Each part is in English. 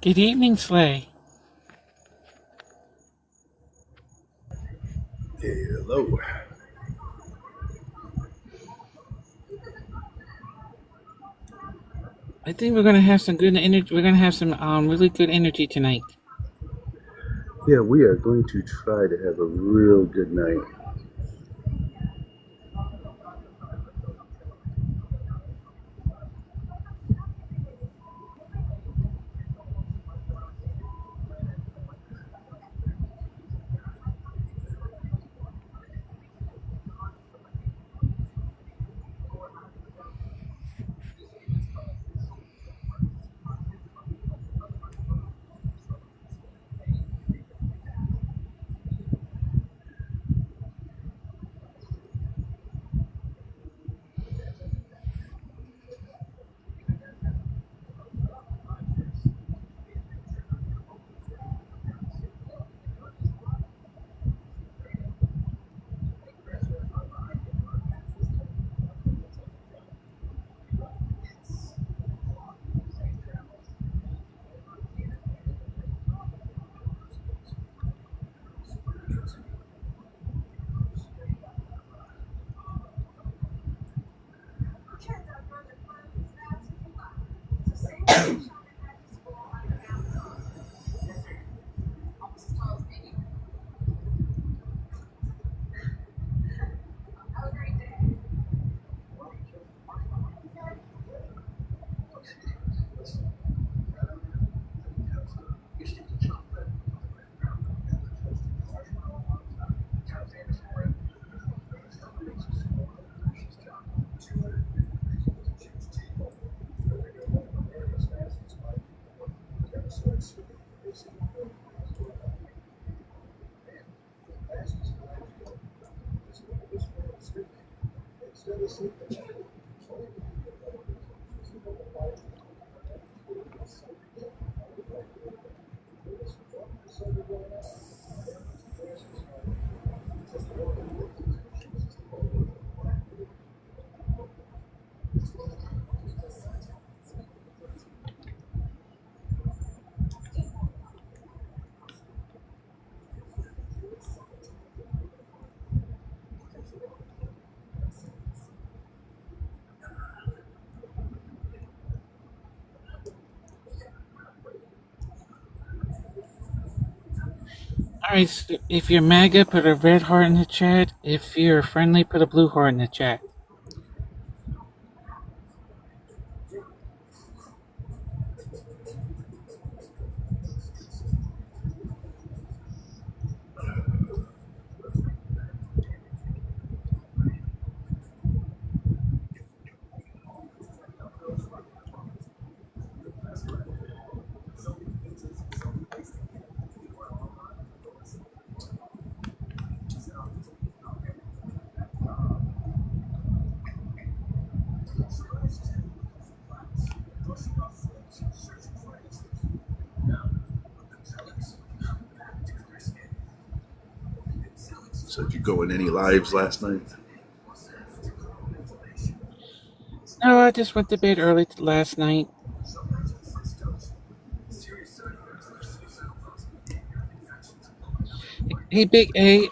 Good evening, Slay. Hello. I think we're gonna have some good energy. We're gonna have some really good energy tonight. Yeah, we are going to try to have a real good night. All right, so if you're Maga, put a red heart in the chat. If you're friendly, put a blue heart in the chat. So, did you go in any lives last night? No, I just went to bed early last night. Hey, Big A.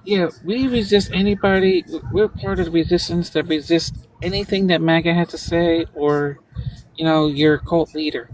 Yeah, we resist anybody. We're part of the resistance that resists anything that Maga has to say, or your cult leader.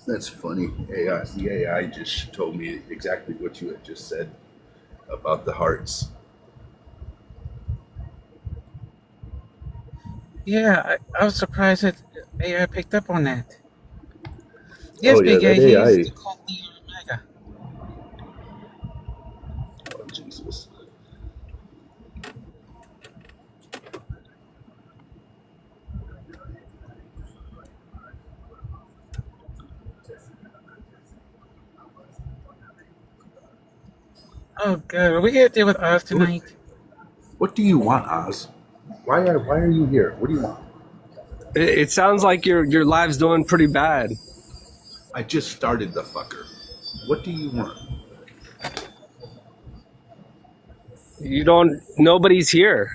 That's funny. The AI just told me exactly what you had just said about the hearts. Yeah, I was surprised that AI picked up on that. Oh Yes, yeah, Big A, that he's AI. the cult leader of Maga. Jesus. Oh, good. Are we gonna deal with Oz What tonight? what do you want, Oz? Why are you here? What do you want? It sounds like your live's doing pretty bad. I just started the fucker. What do you want? You don't. Nobody's here.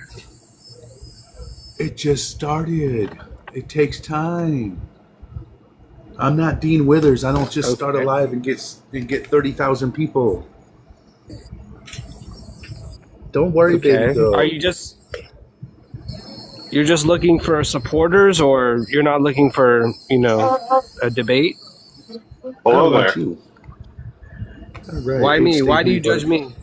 It just started. It takes time. I'm not Dean Withers. I don't just start a Okay. live and get 30,000 people. Don't worry, baby Okay. Are girl. you just you're just looking for supporters, or you're not looking for a debate? I don't Hello want there. you. All right, Why age me? state Why do me, you judge bud. me?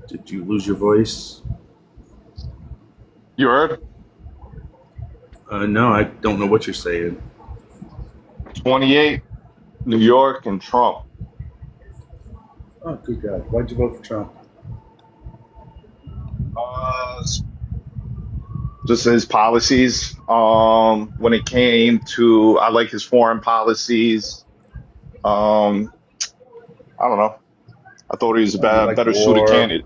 Did you lose your voice? You heard? No, I don't know what you're saying. 28, New York, and Trump. Oh, good God. Why'd you vote for Trump? Uh, just his policies. When it came to, I like his foreign policies. Um, I don't know. I thought he was a Oh, you like better suited war. candidate.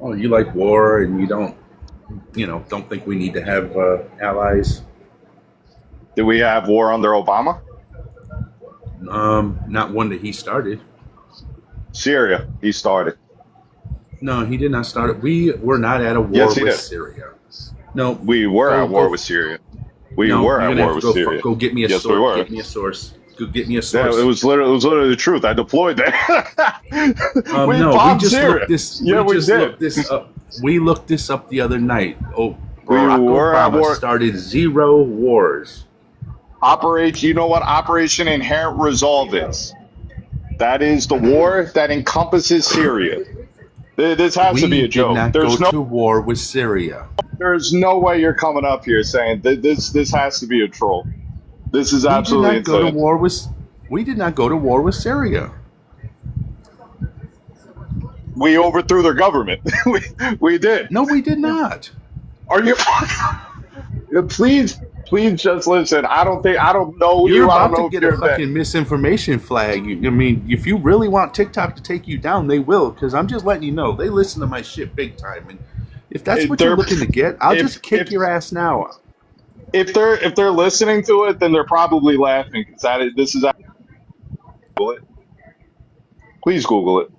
Oh, you like war, and you don't think we need to have allies. Did we have war under Obama? Not one that he started. Syria, he started. No, he did not start it. We were not at a war Yes, he with did. Syria. No, We were go at war go. with Syria. We No, were you're at gonna have war to with go Syria. go get me a Yes, we source. were. Get me a source. Go get me a Yeah, source. it was literally the truth. I deployed there. We No, we bombed just looked Syria. this. Yeah, We we just did. looked this up. We looked this up the other night. Oh, We Barack were at Obama war. started 0 wars. Operation, you know what Operation Inherent Resolve is? That is the war that encompasses Syria. This has to be We a did joke. not go to war with Syria. There's no way you're coming up here saying that this has to be a troll. This is We did absolutely not go to insane. war with. We did not go to war with Syria. We overthrew their government. We did. No, we did not. Are you? Please just listen. I don't know You're you. I don't about to know if get a you're that. fucking misinformation flag. I mean, if you really want TikTok to take you down, they will. Because I'm just letting you know, they listen to my shit big time. And if that's what you're They're looking to get, I'll just kick if your ass now. if they're listening to it, then they're probably laughing because this is it. Please Google it.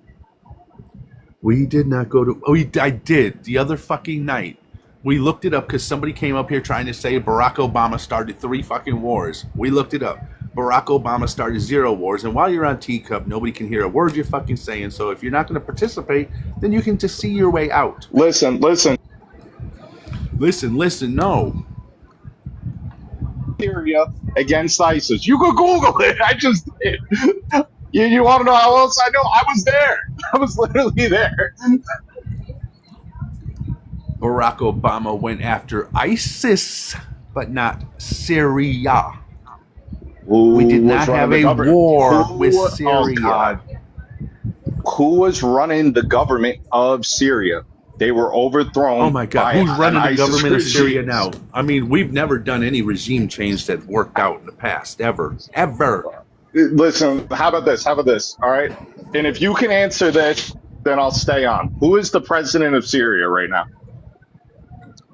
We did not go to. Oh, I did the other fucking night. We looked it up because somebody came up here trying to say Barack Obama started 3 fucking wars. We looked it up. Barack Obama started 0 wars. And while you're on Teacup, nobody can hear a word you're fucking saying. So if you're not going to participate, then you can just see your way out. Listen. Listen, no. Syria against ISIS. You could Google it. I just did. You want to know how else I know? I was there. I was literally there. Barack Obama went after ISIS, but not Syria. We Who did was not running have the a government? war with Who? Oh Syria. God. Who was running the government of Syria? They were Oh overthrown my God, by who's an running the ISIS government of Syria regime. now? I mean, we've never done any regime change that worked out in the past, ever, ever. Listen, how about this? How about this? All right. And if you can answer this, then I'll stay on. Who is the president of Syria right now?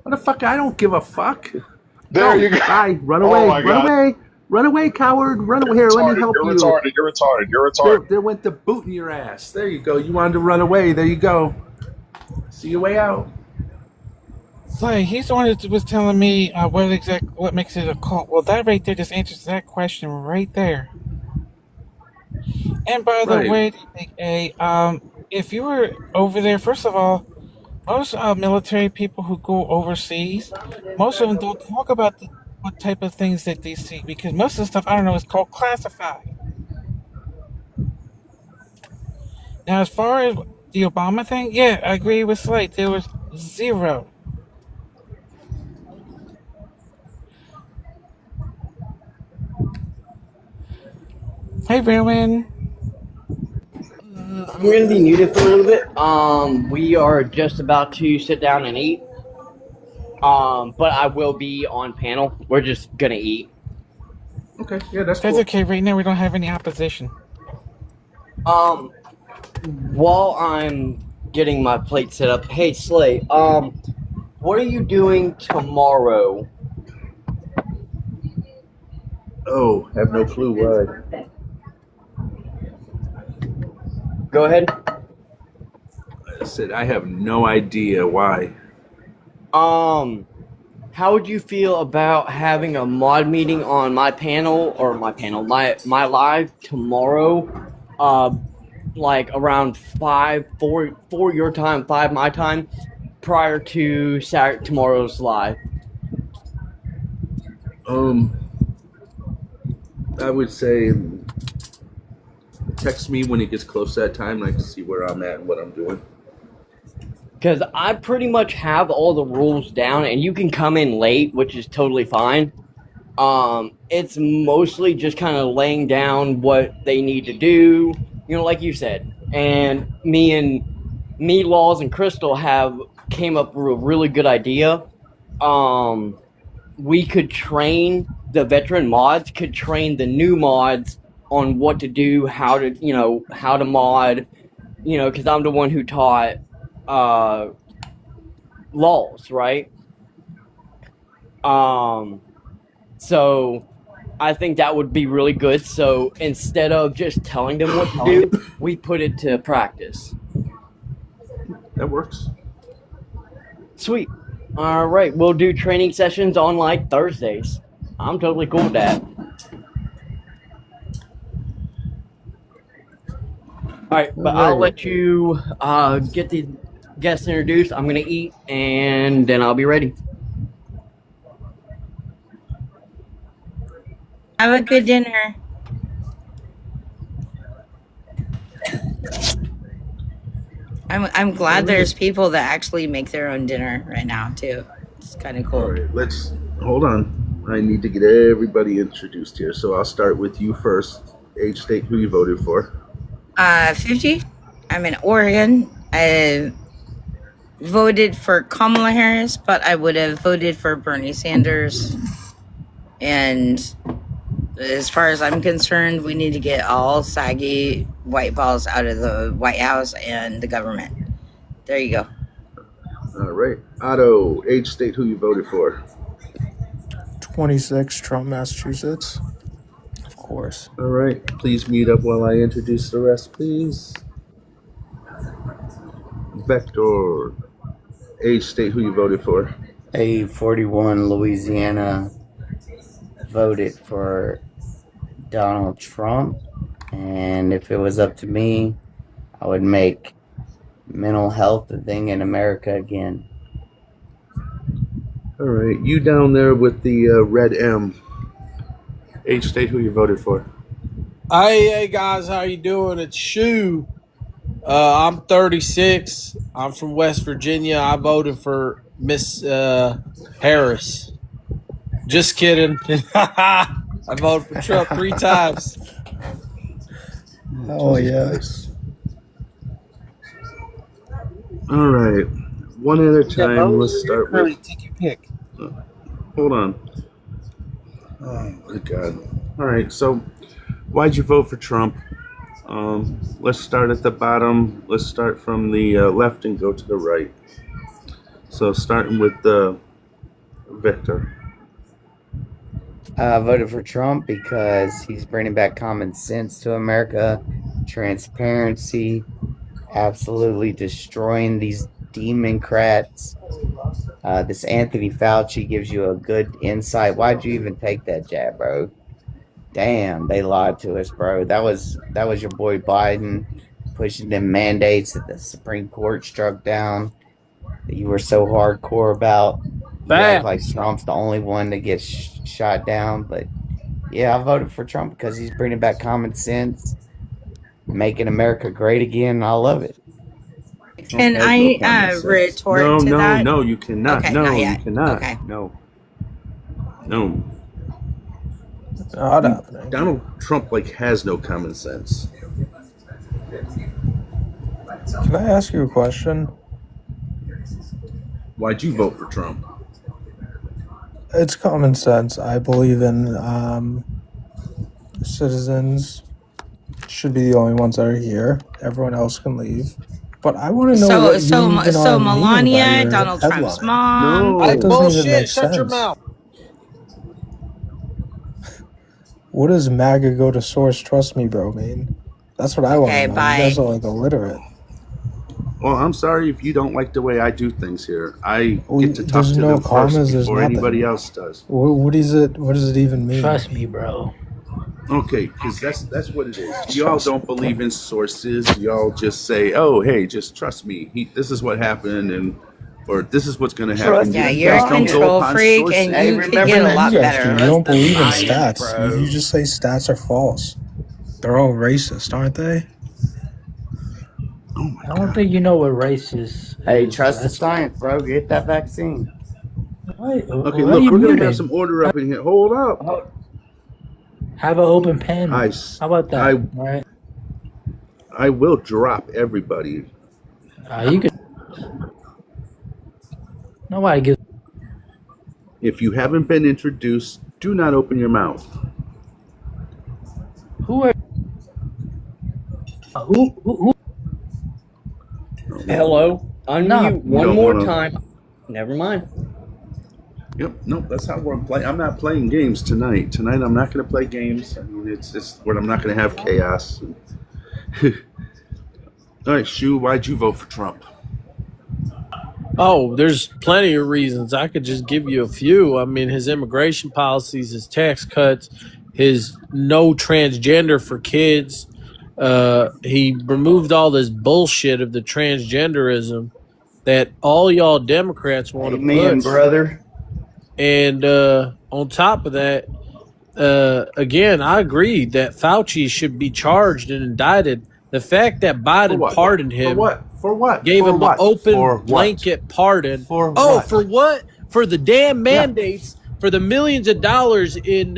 What the fuck? I don't give a fuck. There Go, you go. bye, run Oh away, my run God. away, run away, coward, run away. You're Here, let me retarded. help You're you. retarded. You're retarded. You're retarded. There went the boot in your ass. There you go. You wanted to run away. There you go. See your way out. So he's the one that was telling me what makes it a cult. Well, that right there just answers that question right there. And by the Right. way, Big A, if you were over there, first of all, most military people who go overseas, most of them don't talk about what type of things that they see because most of the stuff I don't know is called classified. Now, as far as the Obama thing, yeah, I agree with Slate. There was zero. Hey, Rowan. I'm gonna be muted for a little bit. We are just about to sit down and eat. But I will be on panel. We're just gonna eat. Okay, yeah, that's That's cool. okay. Right now, we don't have any opposition. Um, while I'm getting my plate set up, hey Slay, what are you doing tomorrow? Oh, have no clue why. Go ahead. I said I have no idea why. How would you feel about having a mod meeting on my panel or my live tomorrow? Like around 4 your time, 5 my time, prior to tomorrow's live. I would say text me when it gets close to that time, and I can see where I'm at and what I'm doing. Because I pretty much have all the rules down, and you can come in late, which is totally fine. It's mostly just kind of laying down what they need to do, like you said. And me, Laws, and Crystal came up with a really good idea. We could train the veteran mods, could train the new mods on what to do, how to mod, because I'm the one who taught Laws, right? So I think that would be really good. So instead of just telling them what to do, we put it to practice. That works. Sweet. All right, we'll do training sessions on like Thursdays. I'm totally cool with that. All right, but I'll let you get the guests introduced. I'm gonna eat, and then I'll be ready. Have a good dinner. I'm glad there's people that actually make their own dinner right now too. It's kind of cool. All right, let's hold on. I need to get everybody introduced here, so I'll start with you first. Age, state, who you voted for. 50. I'm in Oregon. I voted for Kamala Harris, but I would have voted for Bernie Sanders. And as far as I'm concerned, we need to get all saggy white balls out of the White House and the government. There you go. All right. Otto, age, state, who you voted for. 26, Trump, Massachusetts. Of course. All right. Please mute up while I introduce the rest, please. Vector, age, state, who you voted for. A 41 Louisiana voted for Donald Trump, and if it was up to me, I would make mental health a thing in America again. All right. You down there with the red M. Age, state, who you voted for. Hey guys, how you doing? It's Shu. I'm 36. I'm from West Virginia. I voted for Miss Harris. Just kidding. I voted for Trump 3 times. Oh, yeah. All right. One at a time. Let's start with. Take your pick. Hold on. Oh my God. All right. So, why'd you vote for Trump? Let's start at the bottom. Let's start from the left and go to the right. So, starting with Victor. I voted for Trump because he's bringing back common sense to America, transparency, absolutely destroying these Democrats. This Anthony Fauci gives you a good insight. Why'd you even take that jab, bro? Damn, they lied to us, bro. That was your boy Biden pushing them mandates that the Supreme Court struck down that you were so hardcore about. You act like Trump's the only one that gets shot down, but yeah, I voted for Trump because he's bringing back common sense, making America great again. I love it. Can I retort to that? No, you cannot. Okay, no, not you yet. cannot. Okay. No. Not happening. Donald Trump has no common sense. Can I ask you a question? Why'd you vote for Trump? It's common sense. I believe in citizens should be the only ones that are here. Everyone else can leave. But I want to know So what so you even so are meaning by Melania, your Donald Trump's headline. mom. No. That doesn't even Bullshit. make Shut your sense. mouth. What does MAGA go to source trust me, bro mean? That's what I want Okay, to know. You guys bye. are illiterate. Well, I'm sorry if you don't like the way I do things here. I get to talk There's to no them first commas, there's before anybody nothing. else does. What is it? What does it even mean? Trust me, bro. Okay, because that's what it is. Y'all don't believe in sources. Y'all just say, "Oh, hey, just trust me. This is what happened, or this is what's going to happen." Yeah, You you're guys a don't go control upon freak, sources. and Hey, you could remember get a that lot You guys do. better. You don't believe in science, stats. bro. You just say stats are false. They're all racist, aren't they? Oh my I don't god! think you know what race is. Hey, trust the science, bro. Get that vaccine. Why, Okay, why are look, you we're going to muted? have some order up in here. Hold up. Oh, have an open pen. I, How about that? I, All right. I will drop everybody. You could. Nobody gives. If you haven't been introduced, do not open your mouth. Who are? Who? Hello. Unmute No. one don't more wanna- time. Never mind. Yep, no, that's how we're playing. I'm not playing games tonight. Tonight, I'm not going to play games. I mean, it's where I'm not going to have chaos. All right, Shu, why'd you vote for Trump? Oh, there's plenty of reasons. I could just give you a few. I mean, his immigration policies, his tax cuts, his no transgender for kids. He removed all this bullshit of the transgenderism that all y'all Democrats want to Amen, put. brother. And on top of that, again, I agree that Fauci should be charged and indicted. The fact that Biden pardoned him, For what? gave For him what? an open For what? blanket pardon. For Oh, what? for what? For the damn mandates, for the millions of dollars in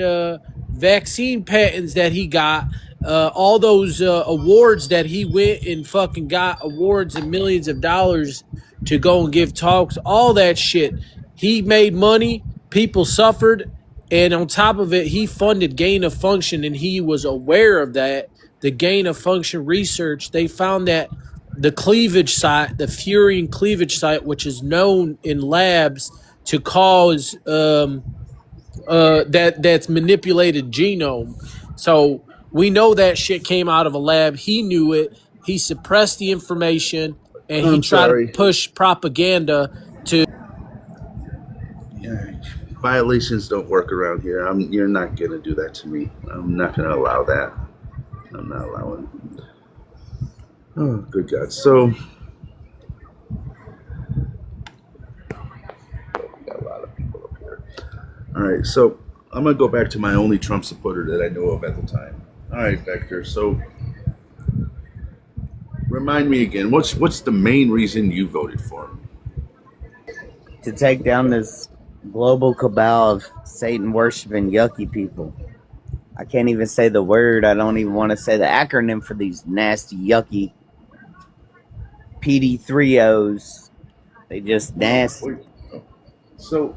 vaccine patents that he got, all those awards that he went and fucking got awards and millions of dollars to go and give talks, all that shit. He made money, people suffered, and on top of it, he funded gain of function, and he was aware of that. The gain of function research, they found that the cleavage site, the furin cleavage site, which is known in labs to cause that's manipulated genome. So we know that shit came out of a lab. He knew it. He suppressed the information, and he I'm tried sorry. to push propaganda to. Violations don't work around here. You're not going to do that to me. I'm not going to allow that. I'm not allowing. Oh, good God. So, we got a lot of people up here. All right, so I'm going to go back to my only Trump supporter that I know of at the time. All right, Vector. So, remind me again, what's the main reason you voted for him? To take down this global cabal of Satan worshiping yucky people. I can't even say the word. I don't even want to say the acronym for these nasty, yucky PD3Os. They just nasty. So,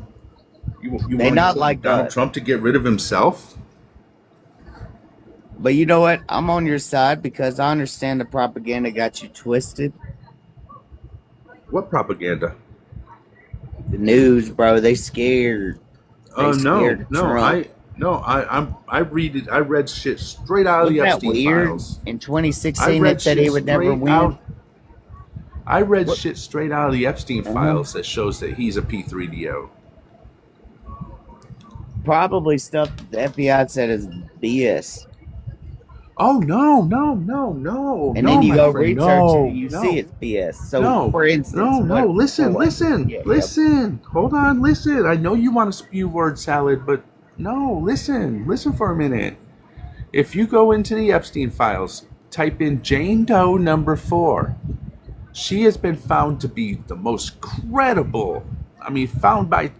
you They want not like Donald us. Trump to get rid of himself? But you know what? I'm on your side because I understand the propaganda got you twisted. What propaganda? The news, bro, they scared. Oh They no, scared Trump. I read it. I read shit straight out of the Wasn't that Epstein weird? files. In I 2016, read it said he shit would never straight win. out. I read shit straight out of the Epstein files that shows that he's a P3DO. Probably stuff the FBI said is BS. Oh no! And then you go research it, you see it's BS. So, for instance, Listen. Hold on, listen. I know you want to spew word salad, but no, listen for a minute. If you go into the Epstein files, type in Jane Doe number 4. She has been found to be the most credible. I mean, found by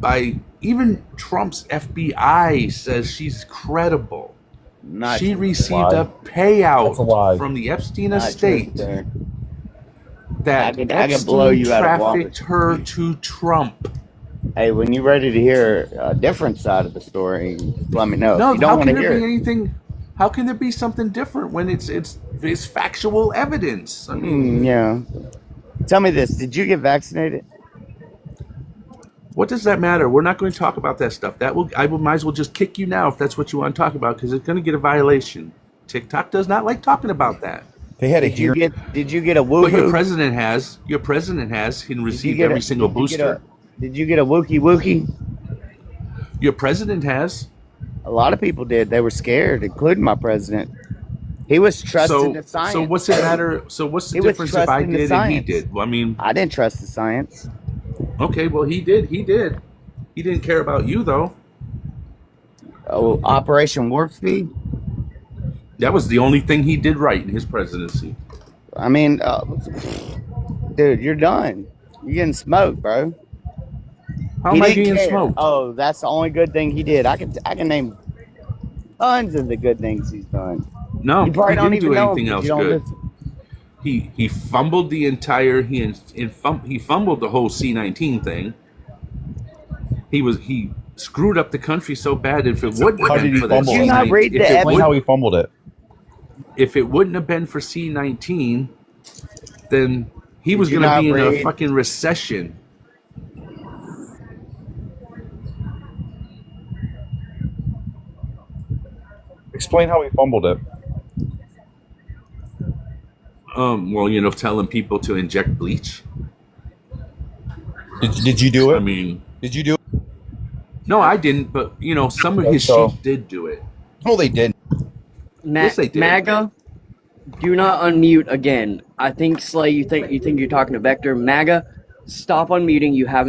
by even Trump's FBI says she's credible. Not She true, received sir. a payout That's a lie. from the Epstein Not true, estate sir. that I could blow Epstein you out of water. trafficked her to Trump. Hey, when you're ready to hear a different side of the story, just let me know. No, If you don't how want can to there hear be it, anything? How can there be something different when it's factual evidence? I mean, yeah. Tell me this: did you get vaccinated? what does that matter? We're not going to talk about that stuff. Might as well just kick you now if that's what you want to talk about, because it's going to get a violation. TikTok does not like talking about that. They had a Did you hearing. get a But your woohoo? president has. Your president has. He Did you received get every a single did you get booster. did you get a wookie? Your president has. A lot of people did. They were scared, including my president. He was trusting the science. So what's it matter? So what's the He was difference if I trusting the did and he science. did? Well, I mean, I didn't trust the science. okay, well he did. He did. He didn't care about you though. Oh, Operation Warp Speed. That was the only thing he did right in his presidency. I mean, dude, you're done. You're getting smoked, bro. How He am I didn't being care. smoked? Oh, that's the only good thing he did. I can name tons of the good things he's done. No, You probably he don't didn't even do know him anything 'cause else you don't good. listen. He fumbled the entire he fumbled the whole C-19 thing. He screwed up the country so bad. If it wouldn't How have did been he for that fumble Did you not C-19, read the Explain how he fumbled it. if it wouldn't have been for C-19, then he was Did you going to not be in a read? fucking recession. Explain how he fumbled it. Well, telling people to inject bleach. Did you do it? I mean, Did you do it? no, I didn't, but some of his So- sheep did do it. No, they didn't. Yes, they did. Maga, do not unmute again. I think Slay, you think you're talking to Vector. Maga, stop unmuting. You have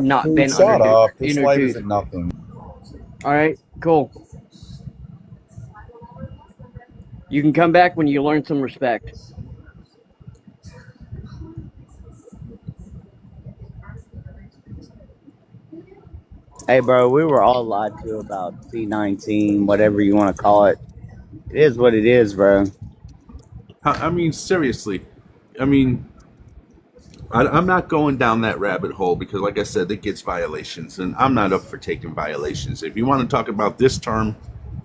not been Shut up. This life introduced. isn't nothing. All right, cool. You can come back when you learn some respect. Hey, bro, we were all lied to about C-19, whatever you want to call it. It is what it is, bro. I mean, seriously. I mean, I'm not going down that rabbit hole because, like I said, it gets violations, and I'm not up for taking violations. If you want to talk about this term,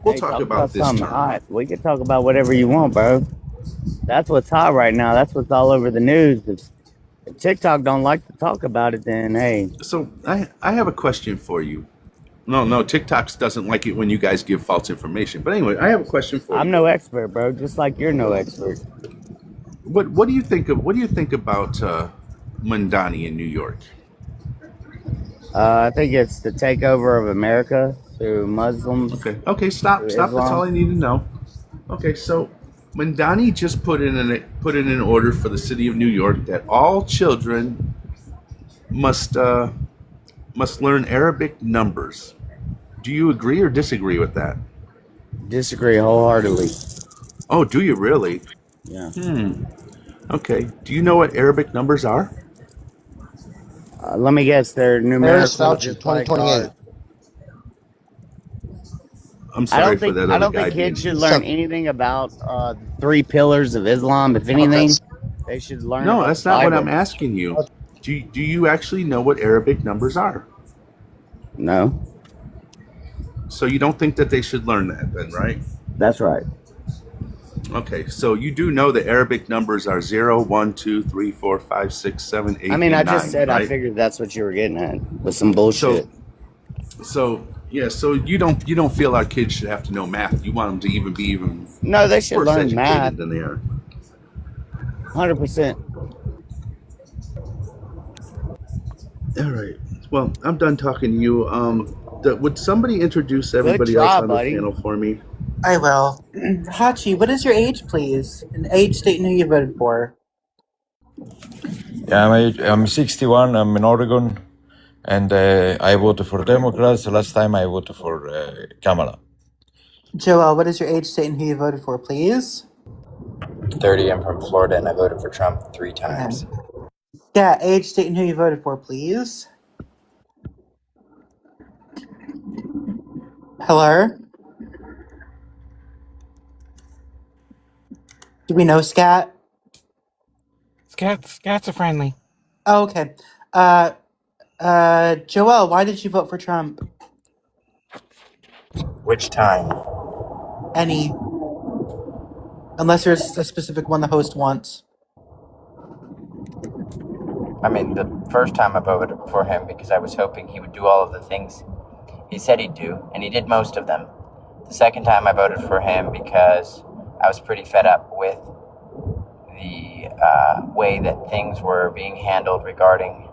we'll Hey, talk about this something term. hot. We can talk about whatever you want, bro. That's what's hot right now. That's what's all over the news. If TikTok don't like to talk about it, then hey. So I have a question for you. No, TikTok doesn't like it when you guys give false information. But anyway, I have a question for you. I'm no expert, bro. Just like you're no expert. What do you think about Mandani in New York? I think it's the takeover of America through Muslims. Okay, stop. That's Islam. all I need to know. Okay, so Mandani just put in an order for the city of New York that all children must learn Arabic numbers. Do you agree or disagree with that? Disagree wholeheartedly. Oh, do you really? Yeah. Okay. Do you know what Arabic numbers are? Let me guess. They're Harris numerical. Fauci, 2028. I'm sorry for that I other don't guy. think kids being- should learn anything about the 3 pillars of Islam. If anything, they should learn. No, about that's the not what Bible. I'm asking you. Do you actually know what Arabic numbers are? No, So you don't think that they should learn that then, right? that's right. Okay, so you do know the Arabic numbers are 0, 1, 2, 3, 4, 5, 6, 7, 8, I mean, I and 9, just said right? I figured that's what you were getting at with some bullshit. So you don't feel our kids should have to know math. You want them to even be even No, they should worse learn educated math. than they are. 100%. All right. Well, I'm done talking to you. Would somebody introduce everybody try, else on buddy. the panel for me? I will. Hachi, what is your age, please? An age, state, and who you voted for. Yeah, I'm 61. I'm in Oregon, and I voted for Democrats. The last time I voted for Kamala. Joel, what is your age, state, and who you voted for, please? 30. I'm from Florida, and I voted for Trump 3 times. Yeah, age, state, and who you voted for, please. Hello? Do we know Scat? Scats are friendly. Oh, okay. Joelle, why did you vote for Trump? Which time? Any. Unless there's a specific one the host wants. I mean, the first time I voted for him because I was hoping he would do all of the things he said he'd do, and he did most of them. The second time I voted for him because I was pretty fed up with the way that things were being handled regarding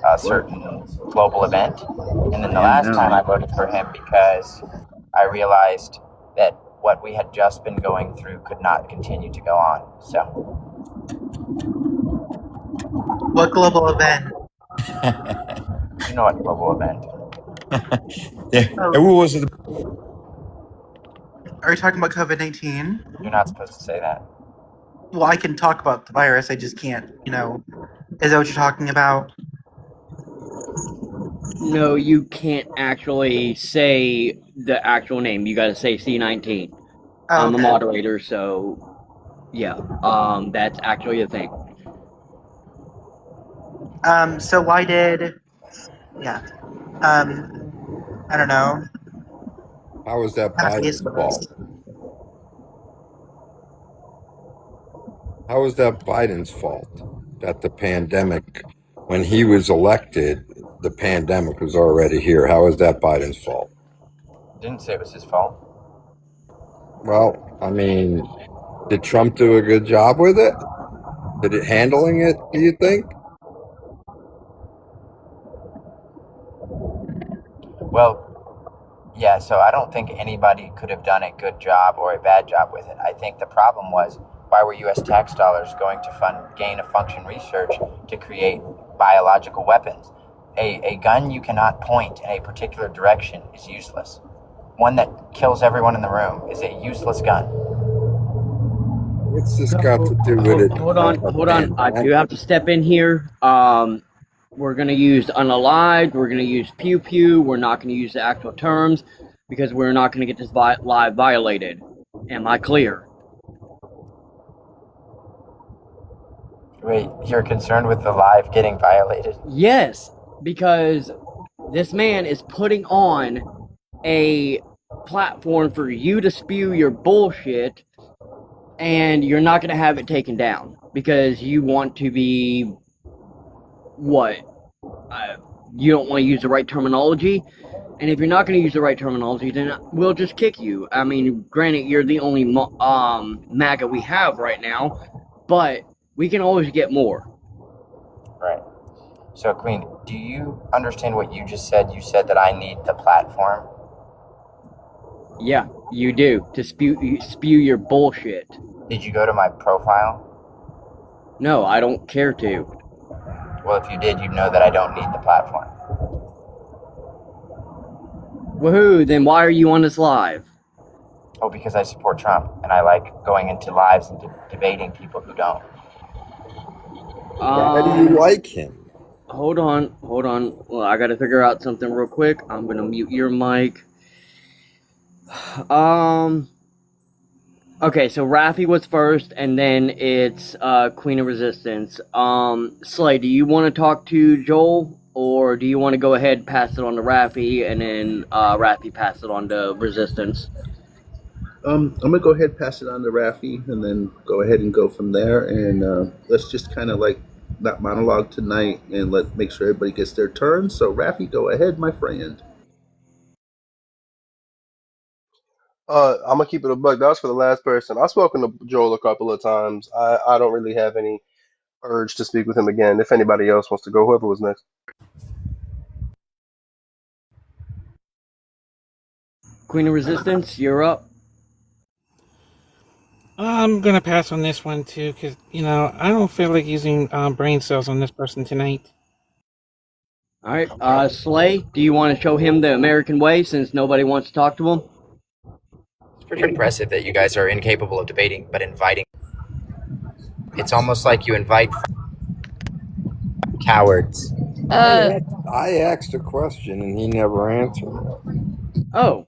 a certain global event. And then the last time I voted for him because I realized that what we had just been going through could not continue to go on. So, What global event? you know what global event? Yeah. Who was it? Are you talking about COVID-19? You're not supposed to say that. Well, I can talk about the virus, I just can't, Is that what you're talking about? No, you can't actually say the actual name. You gotta say C19. I'm the moderator, so yeah. That's actually a thing. So why did... Yeah. I don't know. How is that Biden's fault? How is that Biden's fault that the pandemic, when he was elected, the pandemic was already here? How is that Biden's fault? Didn't say it was his fault. Well, I mean, did Trump do a good job with it? Did it handling it, do you think? Well, yeah, so I don't think anybody could have done a good job or a bad job with it. I think the problem was, why were U.S. tax dollars going to fund gain-of-function research to create biological weapons? A gun you cannot point in a particular direction is useless. One that kills everyone in the room is a useless gun. What's this got to do with it? Hold on. I do have to step in here. We're going to use unalived. We're going to use pew pew. We're not going to use the actual terms because we're not going to get this live violated. Am I clear? Wait, you're concerned with the live getting violated? Yes, because this man is putting on a platform for you to spew your bullshit, and you're not going to have it taken down because you want to be what? You don't want to use the right terminology, and if you're not going to use the right terminology, then we'll just kick you. I mean, granted, you're the only MAGA we have right now, but we can always get more. Right. So, Queen, do you understand what you just said? You said that I need the platform. Yeah, you do, to spew your bullshit. Did you go to my profile? No, I don't care to. Well, if you did, you'd know that I don't need the platform. Woohoo, then why are you on this live? Oh, because I support Trump, and I like going into lives and debating people who don't. Why do you like him? Hold on. Well, I gotta figure out something real quick. I'm gonna mute your mic. Okay, so Rafi was first, and then it's Queen of Resistance. Slay, do you want to talk to Joel, or do you want to go ahead and pass it on to Rafi, and then Rafi pass it on to Resistance? I'm gonna go ahead and pass it on to Rafi, and then go ahead and go from there. And let's just kind of like not monologue tonight, and make sure everybody gets their turn. So Rafi, go ahead, my friend. I'm gonna keep it a buck. That was for the last person. I've spoken to Joel a couple of times. I don't really have any urge to speak with him again. If anybody else wants to go, whoever was next. Queen of Resistance, you're up. I'm gonna pass on this one too, because I don't feel like using brain cells on this person tonight. All right, Slay, do you want to show him the American way since nobody wants to talk to him? It's pretty impressive that you guys are incapable of debating, but inviting. It's almost like you invite cowards. I asked a question and he never answered it. Oh,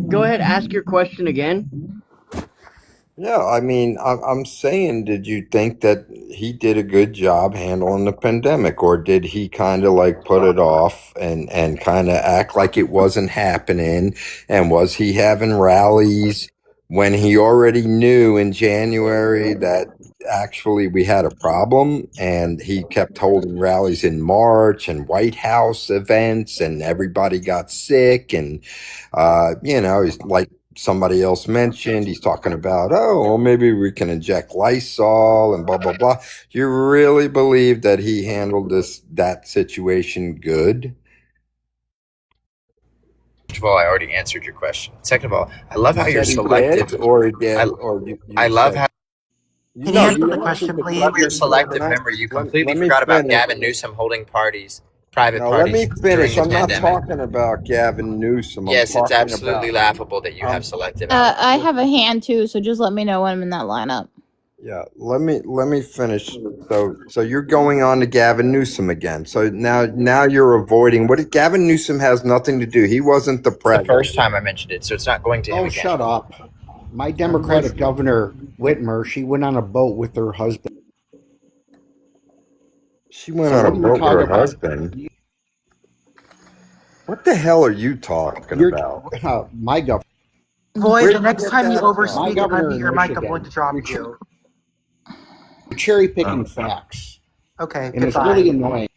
go ahead, ask your question again. Yeah, I mean, I'm saying, did you think that he did a good job handling the pandemic, or did he kind of like put it off and kind of act like it wasn't happening? And was he having rallies when he already knew in January that actually we had a problem? And he kept holding rallies in March and White House events, and everybody got sick, and he's like somebody else mentioned, he's talking about, oh, well, maybe we can inject Lysol and blah, blah, blah. You really believe that he handled that situation good? First of all, I already answered your question. Second of all, I love how you're Said he did, selective. or he did, I, or I you love said, how Can you no, answer you the answered question, the I love your please? question. selective Can I, memory. You completely let me forgot about finish. Gavin Newsom holding parties, private No, let me parties during finish. the I'm not pandemic. talking about Gavin Newsom. I'm Yes, it's talking about, absolutely laughable that you have um, selective I allergies. have a hand too, so just let me know when I'm in that lineup. yeah, let me finish. So you're going on to Gavin Newsom again. So now you're avoiding what Gavin Newsom has nothing to do. He wasn't the It's the president. first time I mentioned it, so it's not going to him Oh, again. shut up. My Democratic governor, Whitmer, she went on a boat with her husband. She went So on a what are you boat with talking her about? husband. What the hell are you talking You're about? my governor. Void, Where'd the you next get time you that My from? overspeak and governor unmute in your mic, I'm going Michigan. to drop you. You're cherry picking facts, Okay, and it's really goodbye. annoying.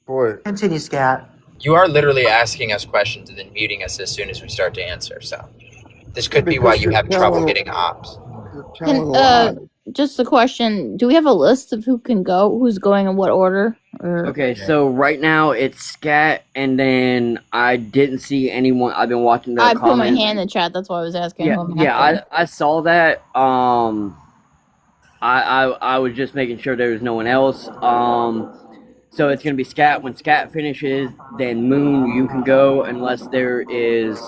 Boy, Continue, Scat. You are literally asking us questions and then muting us as soon as we start to answer. So this yeah, could be why because you you're have trouble telling getting ops. Can lies. just a question: do we have a list of who can go, who's going in what order? Or Okay, so right now it's Scat, and then I didn't see anyone. I've been watching the I put my comments. hand in the chat. That's why I was asking. Yeah, who I'm yeah, asking. I saw that. I was just making sure there was no one else. So it's gonna be Scat. When Scat finishes, then Moon, you can go unless there is.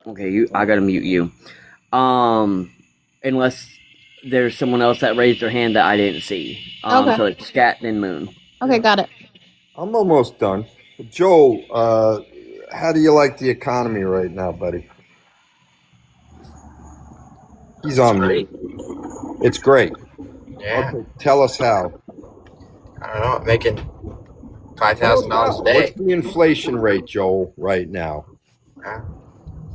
Okay, I gotta mute you. Unless there's someone else that raised their hand that I didn't see. Okay. So it's Scat then Moon. Okay, got it. I'm almost done. Joel, how do you like the economy right now, buddy? He's on mute. It's great. Yeah. Okay, tell us how. I don't know, making Tell us $5,000 how. a day. What's the inflation rate, Joel, right now?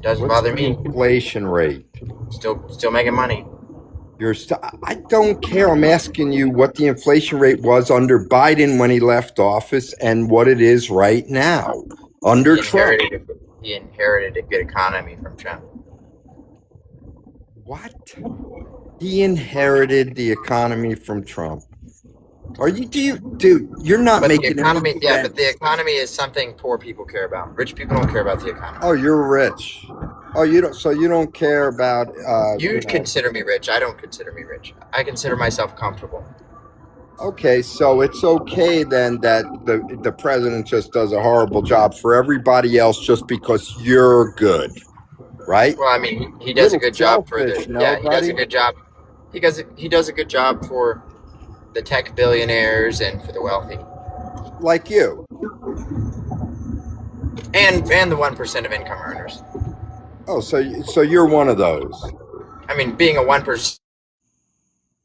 Doesn't What's bother the me. inflation rate? Still making money. I don't care. I'm asking you what the inflation rate was under Biden when he left office and what it is right now under Trump. He inherited a good economy from Trump. What? He inherited the economy from Trump. Dude, you're not But the making economy, any yeah, sense. but the economy is something poor people care about. Rich people don't care about the economy. Oh, you're rich. Oh, you don't. So you don't care about. You consider me rich. I don't consider me rich. I consider myself comfortable. Okay, so it's okay then that the president just does a horrible job for everybody else just because you're good, right? Well, I mean, he does a good job for selfish, the. Yeah, he does a buddy? good job. He does a good job for the tech billionaires and for the wealthy, like you, and the 1% of income earners. Oh, so you're one of those. I mean, being a 1%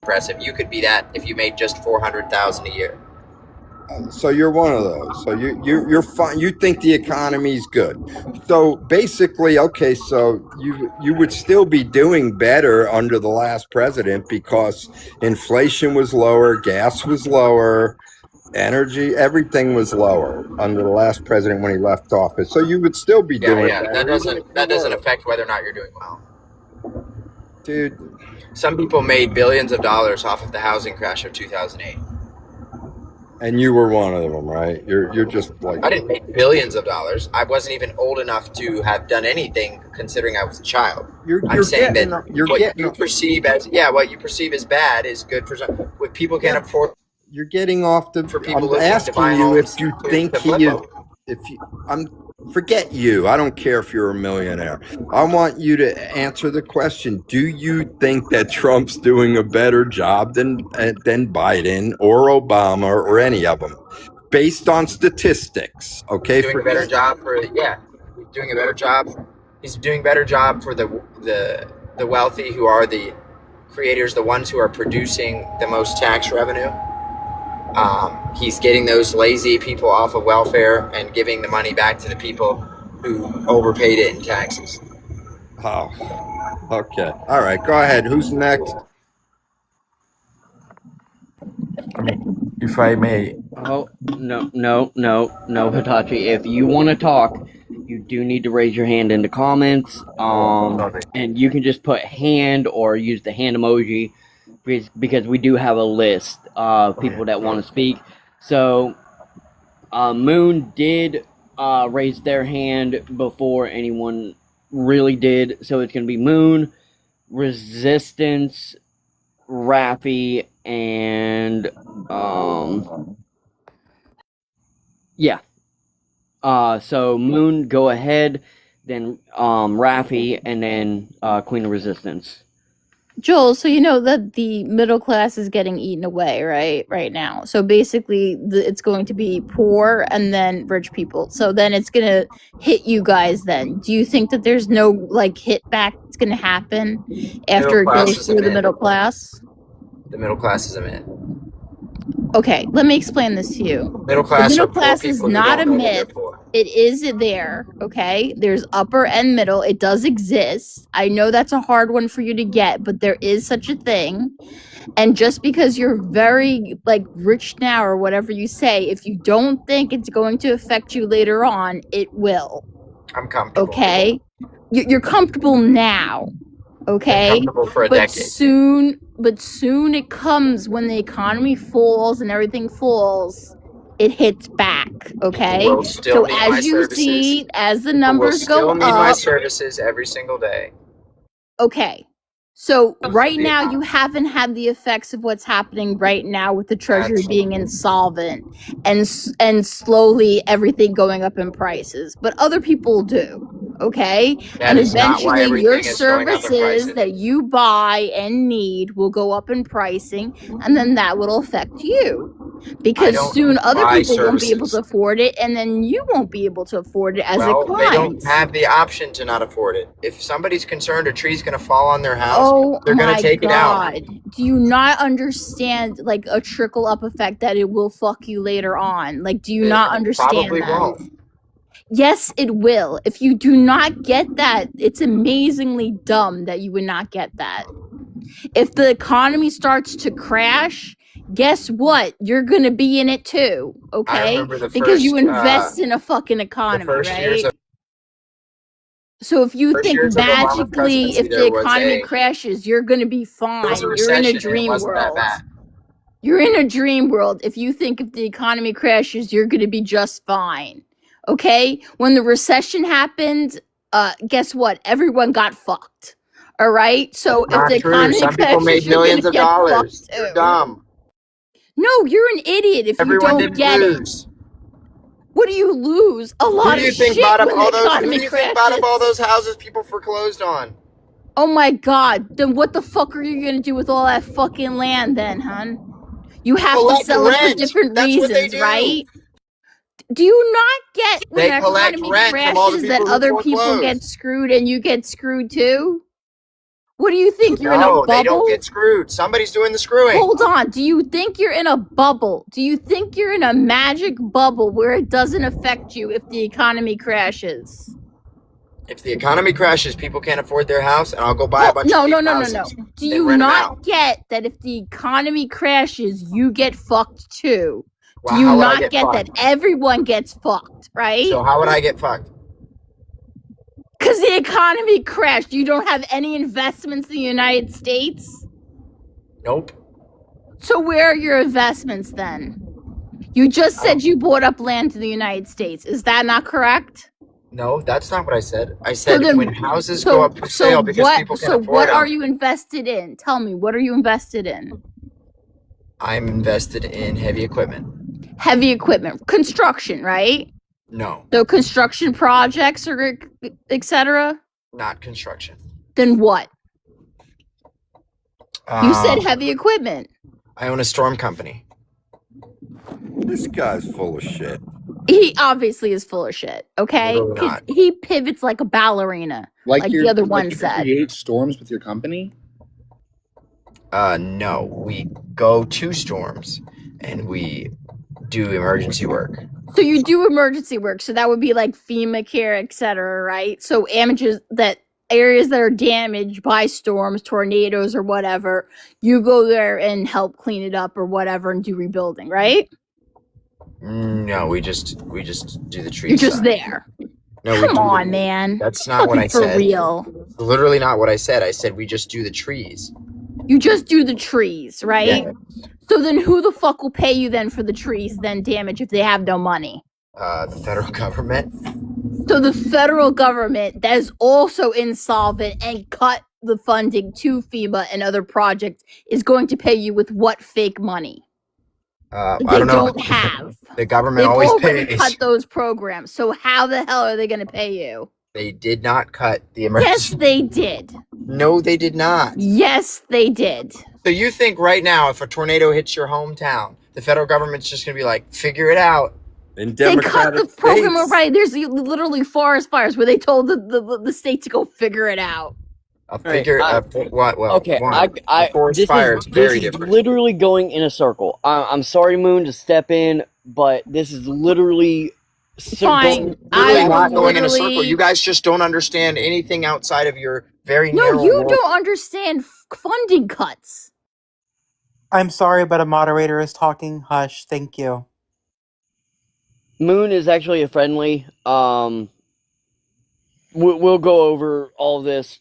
impressive. You could be that if you made just $400,000 a year. So you're one of those. So you're fine. You think the economy's good. So basically, okay. So you would still be doing better under the last president because inflation was lower, gas was lower, energy, everything was lower under the last president when he left office. So you would still be doing better. That doesn't affect whether or not you're doing well. Dude, some people made billions of dollars off of the housing crash of 2008. And you were one of them, right? You're just like, I didn't make billions of dollars. I wasn't even old enough to have done anything, considering I was a child. I'm saying that what you perceive as bad is good for some. What people can't afford. You're getting off the. For people I'm asking you if you think he is. Forget you. I don't care if you're a millionaire. I want you to answer the question. Do you think that Trump's doing a better job than Biden or Obama or any of them? Based on statistics, okay? Doing a better job for, yeah. doing a better job. He's doing a better job for the wealthy who are the creators, the ones who are producing the most tax revenue. He's getting those lazy people off of welfare and giving the money back to the people who overpaid it in taxes. Oh, okay. All right, go ahead. Who's next? I mean, if I may, Oh, no, Hitachi. If you want to talk, you do need to raise your hand in the comments. sorry. And you can just put hand or use the hand emoji because we do have a list of people that want to speak. So, Moon did raise their hand before anyone really did. So it's going to be Moon, Resistance, Raffy, and yeah. So Moon, go ahead, then Raffy, and then Queen of Resistance. Joel, so you know that the middle class is getting eaten away, right now. So basically, it's going to be poor and then rich people. So then it's going to hit you guys then. Do you think that there's no, like, hit back that's going to happen after it goes through the middle class? The middle class is a myth. Okay, let me explain this to you. Middle class, The middle are poor class is people who not don't a know that they're myth. poor. It is there, okay? There's upper and middle. It does exist. I know that's a hard one for you to get, but there is such a thing. And just because you're very, like, rich now or whatever you say, if you don't think it's going to affect you later on, it will. I'm comfortable. Okay? You're comfortable now. Okay, Been comfortable for a decade. soon it comes when the economy falls and everything falls. It hits back. Okay, People will still so need my as you services. see, as the People will numbers still go need my up. services every single day. Okay, so right the now economy. you haven't had the effects of what's happening right now with the Treasury being insolvent and slowly everything going up in prices, but other people do. Okay, That and is not why eventually your everything is going up in services prices. that you buy and need will go up in pricing, and then that will affect you. Because don't soon other buy people won't be able to services. afford it, and then you won't be able to afford it as it Well, they don't climbs. have the option to not afford it. If somebody's concerned a tree's going to fall on their house, Oh they're going my to take it out. god. Do you not understand, like, a trickle up effect that it will fuck you later on? Like, do you not understand Probably that? won't. Yes, it will. If you do not get that, it's amazingly dumb that you would not get that. If the economy starts to crash, guess what? You're going to be in it too, okay? remember the Because you first, invest in a fucking economy, first years right? of So if you first think years of Obama's magically, presidency, if the there was economy a crashes, you're going to be there was a fine. You're in a recession and it dream wasn't that world. bad. You're in a dream world. If you think if the economy crashes, you're going to be just fine. Okay? When the recession happened, guess what? Everyone got fucked. All right? So if Not the true. economy Some people crashes, made you're going millions to of get dollars. fucked You're too. dumb. No, you're an idiot if you Everyone don't didn't get lose. it. What do you lose? A Who lot do of you think shit bought up when all the those? Who economy do you think bought up all crashes. those houses people foreclosed on? Oh my god. Then what the fuck are you going to do with all that fucking land then, hun? You have to Collect sell it for rent. different That's what they reasons, do. right? Do you not get when They the collect economy rent from all the crashes that people who other people foreclosed. get screwed and you get screwed too? What do you think? You're in a No, they don't bubble? get screwed. Somebody's doing the screwing. Hold on. Do you think you're in a bubble? Do you think you're in a magic bubble where it doesn't affect you if the economy crashes? If the economy crashes, people can't afford their house, and I'll go buy a bunch No, of no, cheap no, no, houses. no. Do and you rent 'em not out. get that if the economy crashes, you get fucked too? Well, Do you how would I not get get that fucked? everyone gets fucked, right? So how would I get fucked? Because the economy crashed. You don't have any investments in the United States? Nope. So where are your investments then? You just said you bought up land in the United States. Is that not correct? No, that's not what I said. I said then- when houses go up for sale because people can't So afford what them, are you invested in? Tell me, what are you invested in? I'm invested in heavy equipment. Heavy equipment, construction, right? No, So construction projects or etc. not construction. Then what? You said Um, heavy equipment. I own a storm company. This guy's full of shit. He obviously is full of shit, okay? Literally Because not. he pivots like a ballerina, like the other one you said. create storms with your company? No. We go to storms and we do emergency work. So you do emergency work, so that would be like FEMA care, etc., right? So areas that are damaged by storms, tornadoes, or whatever, you go there and help clean it up or whatever and do rebuilding, right? No, we just do the tree You're just side. there. No, we Come do on, man. That's not what I For said. real. It's literally not what I said. I said we just do the trees. You just do the trees, right? Yeah. So then who the fuck will pay you then for the trees then damage if they have no money? The federal government. So the federal government that is also insolvent and cut the funding to FEMA and other projects is going to pay you with what fake money? I They don't know. don't have. The government They've always already pays. cut those programs. So how the hell are they going to pay you? They did not cut the emergency. Yes, they did. No, they did not. Yes, they did. So you think right now, if a tornado hits your hometown, the federal government's just going to be like, figure it out? In They cut the program already. There's literally forest fires where they told the state to go figure it out. I'll figure what? Well, Okay, one, I a forest this fire is is very this is different. literally going in a circle. I'm sorry, Moon, to step in, but this is literally Fine. Literally not going in a circle. You guys just don't understand anything outside of your very narrow No, you world. don't understand funding cuts. I'm sorry, but a moderator is talking. Hush. Thank you. Moon is actually a friendly. We'll go over all this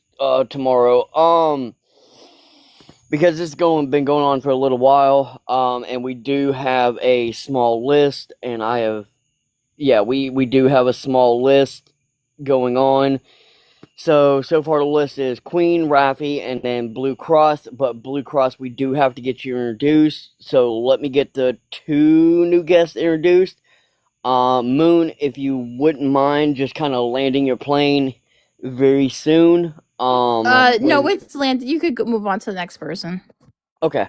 tomorrow. Because it's been going on for a little while. And we do have a small list, and we do have a small list going on. So far the list is Queen, Raffi, and then Blue Cross. But Blue Cross, we do have to get you introduced. So let me get the 2 new guests introduced. Moon, if you wouldn't mind just kind of landing your plane very soon. No, it's landed. You could move on to the next person. Okay.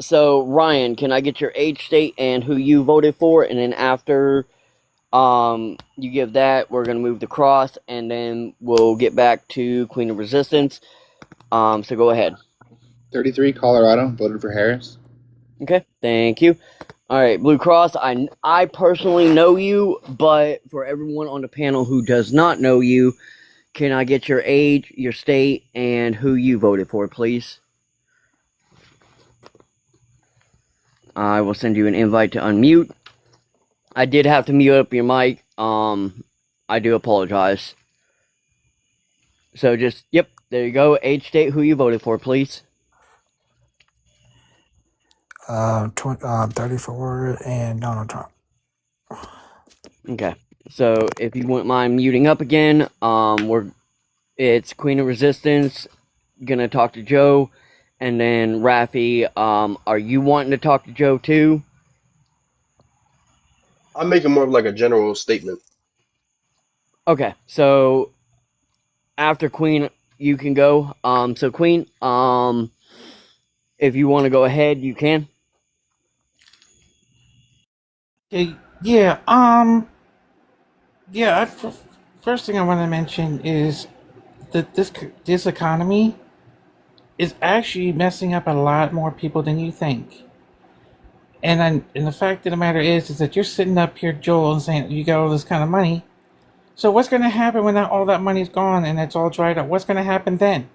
So Ryan, can I get your age, state, and who you voted for? And then after you give that, we're gonna move the cross, and then we'll get back to Queen of Resistance. So go ahead. 33, Colorado. Voted for Harris. Okay, thank you. All right, Blue Cross, I personally know you, but for everyone on the panel who does not know you, can I get your age, your state, and who you voted for, please? I will send you an invite to unmute. I did have to mute up your mic. I do apologize. So there you go. Age, state, who you voted for, please. 34 and Donald Trump. Okay. So if you wouldn't mind muting up again, it's Queen of Resistance, gonna talk to Joe, and then Raffi, are you wanting to talk to Joe too? I'm making more of like a general statement. Okay, so after Queen, you can go. So Queen, if you want to go ahead, you can. Yeah. First thing I want to mention is that this economy is actually messing up a lot more people than you think. And the fact of the matter is that you're sitting up here, Joel, and saying you got all this kind of money. So what's going to happen when all that money's gone and it's all dried up? What's going to happen then?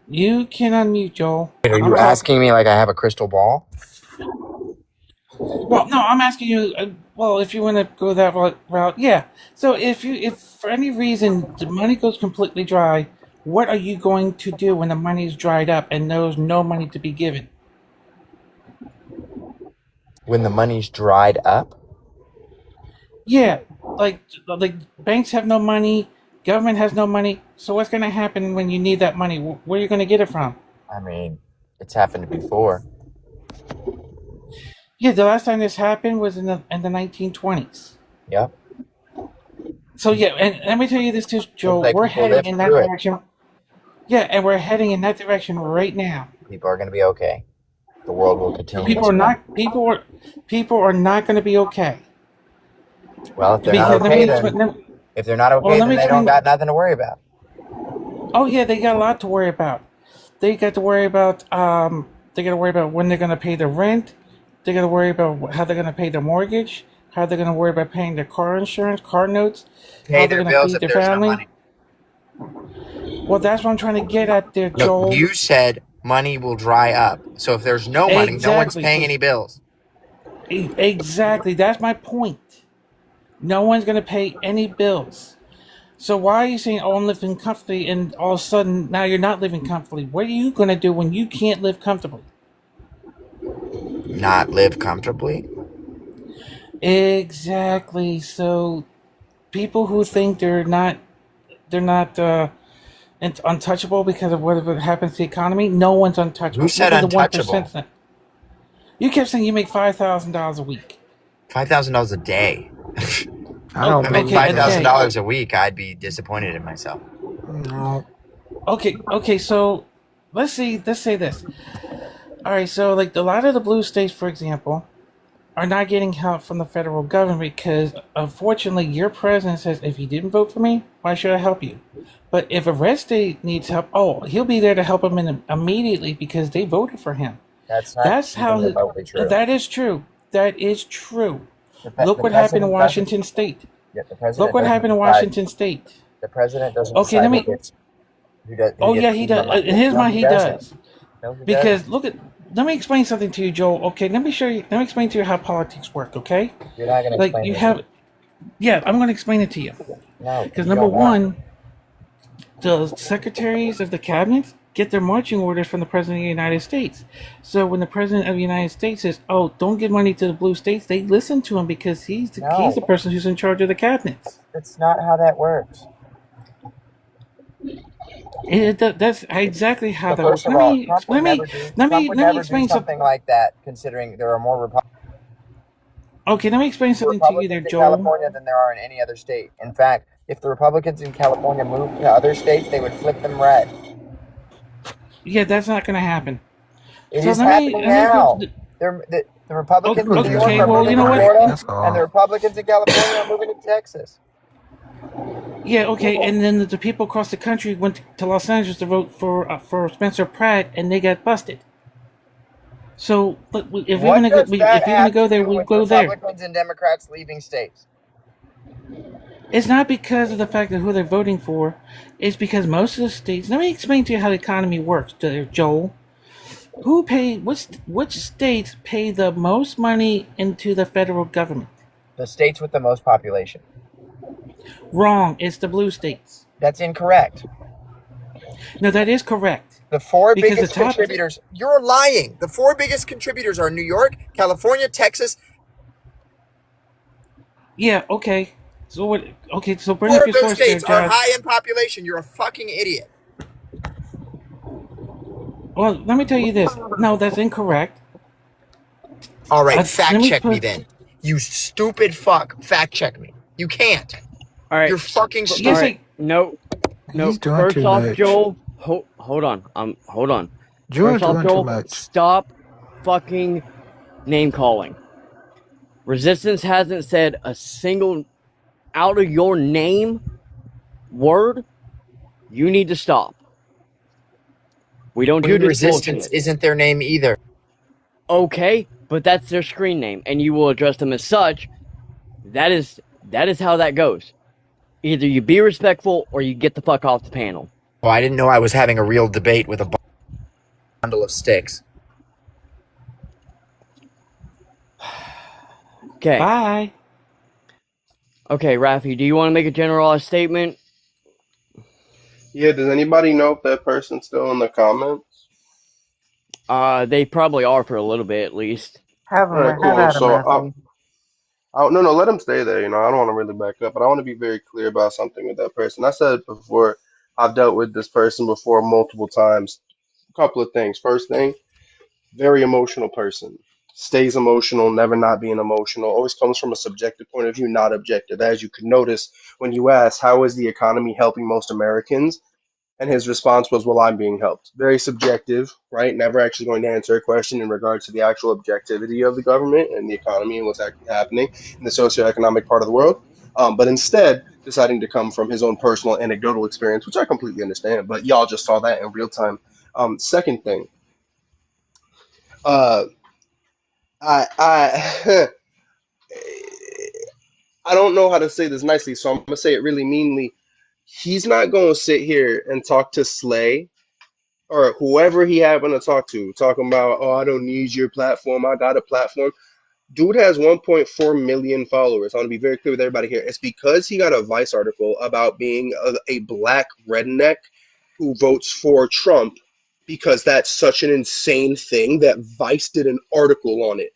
You can unmute, Joel. Are you asking me like I have a crystal ball? Well, no, I'm asking you. If you want to go that route, yeah. So if for any reason the money goes completely dry, what are you going to do when the money's dried up and there's no money to be given? When the money's dried up? Yeah, like banks have no money, government has no money. So what's going to happen when you need that money? Where are you going to get it from? I mean, it's happened before. Yeah, the last time this happened was in the 1920s. Yep. So yeah, and let me tell you this too, Joe. Like We're people heading lived in that through it. direction. Yeah, and we're heading in that direction right now. People are going to be okay. The world will continue to People are spin. not. People are not going to be okay. Well, if they're not Because okay, then if they're not well, okay, let me then they don't explain. got nothing to worry about. Oh yeah, they got a lot to worry about. They got to worry about. They got to worry about when they're going to pay the rent. They got to worry about how they're going to pay their mortgage. How they're going to worry about paying their car insurance, car notes. Pay How they're their going to bills feed if their there's no family. money. Well, that's what I'm trying to get at there, Look, Joel. you said money will dry up. So if there's no money, no one's Exactly. paying any bills. Exactly. That's my point. No one's going to pay any bills. So why are you saying, "Oh, I'm living comfortably," and all of a sudden now you're not living comfortably? What are you going to do when you can't live comfortably? Not live comfortably? Exactly. So people who think they're not untouchable because of whatever happens to the economy, no one's untouchable. Who said Look at the untouchable? 1%. You kept saying you make $5,000 a week. $5,000 a day. I don't I make believe Okay, a that. day. $5,000 a week. I'd be disappointed in myself. No. Okay. So let's say this. All right. So like a lot of the blue states, for example, are not getting help from the federal government because unfortunately your president says if you didn't vote for me, why should I help you? But if a red state needs help, oh, he'll be there to help them immediately because they voted for him. That's not That's even how remotely true. that is true. That is true. Look The what happened in president doesn't. Washington State. Yeah, the Look president what doesn't happened in decide. Washington State. The president doesn't Okay, decide let me. who gets Oh yeah, he who the does. money. In his No, mind, he he doesn't. does. No, he doesn't. Because look at. Let me explain something to you, Joel. Okay, let me show you. Let me explain to you how politics work. Okay, You're not going to like explain you it. have. Yeah, I'm going to explain it to you. No, Because you number don't want. one, the secretaries of the cabinet get their marching orders from the president of the United States. So when the president of the United States says, "Oh, don't give money to the blue states," they listen to him because he's the No, person who's in charge of the cabinets. that's not how that works. That's exactly how So that works. first of all, Trump would never do. Trump would Let me never do explain something. something like that, considering there are more Okay, let me explain something to you there, Republicans in Joel. California than there are in any other state. In fact, if the Republicans in California moved to other states, they would flip them red. Yeah, that's not going to happen. It So is happening now. The Republicans People in are New getting York Okay, are well, moving you to know what? Florida, That's and the all. Republicans in California are moving to Texas. Yeah, okay, and then the people across the country went to Los Angeles to vote for Spencer Pratt, and they got busted. So, but if What does that you're gonna have go to there, do we with go there. Republicans and Democrats leaving states? It's not because of the fact of who they're voting for. It's because most of the states. Let me explain to you how the economy works, Joel. Which states pay the most money into the federal government? The states with the most population. Wrong. It's the blue states. That's incorrect. No, that is correct. The four Because the biggest top. contributors, you're lying. The four biggest contributors are New York, California, Texas. Yeah. Okay. So what? Okay. So bring Four up of your those source there, states are Josh. high in population. You're a fucking idiot. Well, let me tell you this. No, that's incorrect. All right, let fact me check me put- then. You stupid fuck. Fact check me. You can't. All right. You're fucking All stupid. right. No. He's doing First too off, much. Joel, hold on. Hold on. You're First off, doing too Joel, much. stop fucking name calling. Resistance hasn't said a single out of your name word. You need to stop. We don't do this Resistance bullshit. isn't their name either. Okay, but that's their screen name, and you will address them as such. That is how that goes. Either you be respectful or you get the fuck off the panel. Oh, I didn't know I was having a real debate with a bundle of sticks. Okay. Bye. Okay, Rafi, do you want to make a generalized statement? Yeah, does anybody know if that person's still in the comments? They probably are for a little bit at least. Have All right, him. Have cool. at him, So, Matthew. no, let him stay there. You know, I don't want to really back up, but I want to be very clear about something with that person. I said before, I've dealt with this person before multiple times. A couple of things. First thing, very emotional person. Stays emotional, never not being emotional. Always comes from a subjective point of view, not objective. As you could notice when you ask, how is the economy helping most Americans? And his response was, well, I'm being helped. Very subjective, right? Never actually going to answer a question in regards to the actual objectivity of the government and the economy and what's actually happening in the socioeconomic part of the world. But instead, deciding to come from his own personal anecdotal experience, which I completely understand, but y'all just saw that in real time. Second thing, uh, I I don't know how to say this nicely, so I'm gonna say it really meanly. He's not gonna sit here and talk to Slay or whoever he happened to talk to, talking about, oh, I don't need your platform, I got a platform. Dude has 1.4 million followers. I want to be very clear with everybody here. It's because he got a Vice article about being a black redneck who votes for Trump because that's such an insane thing that Vice did an article on it.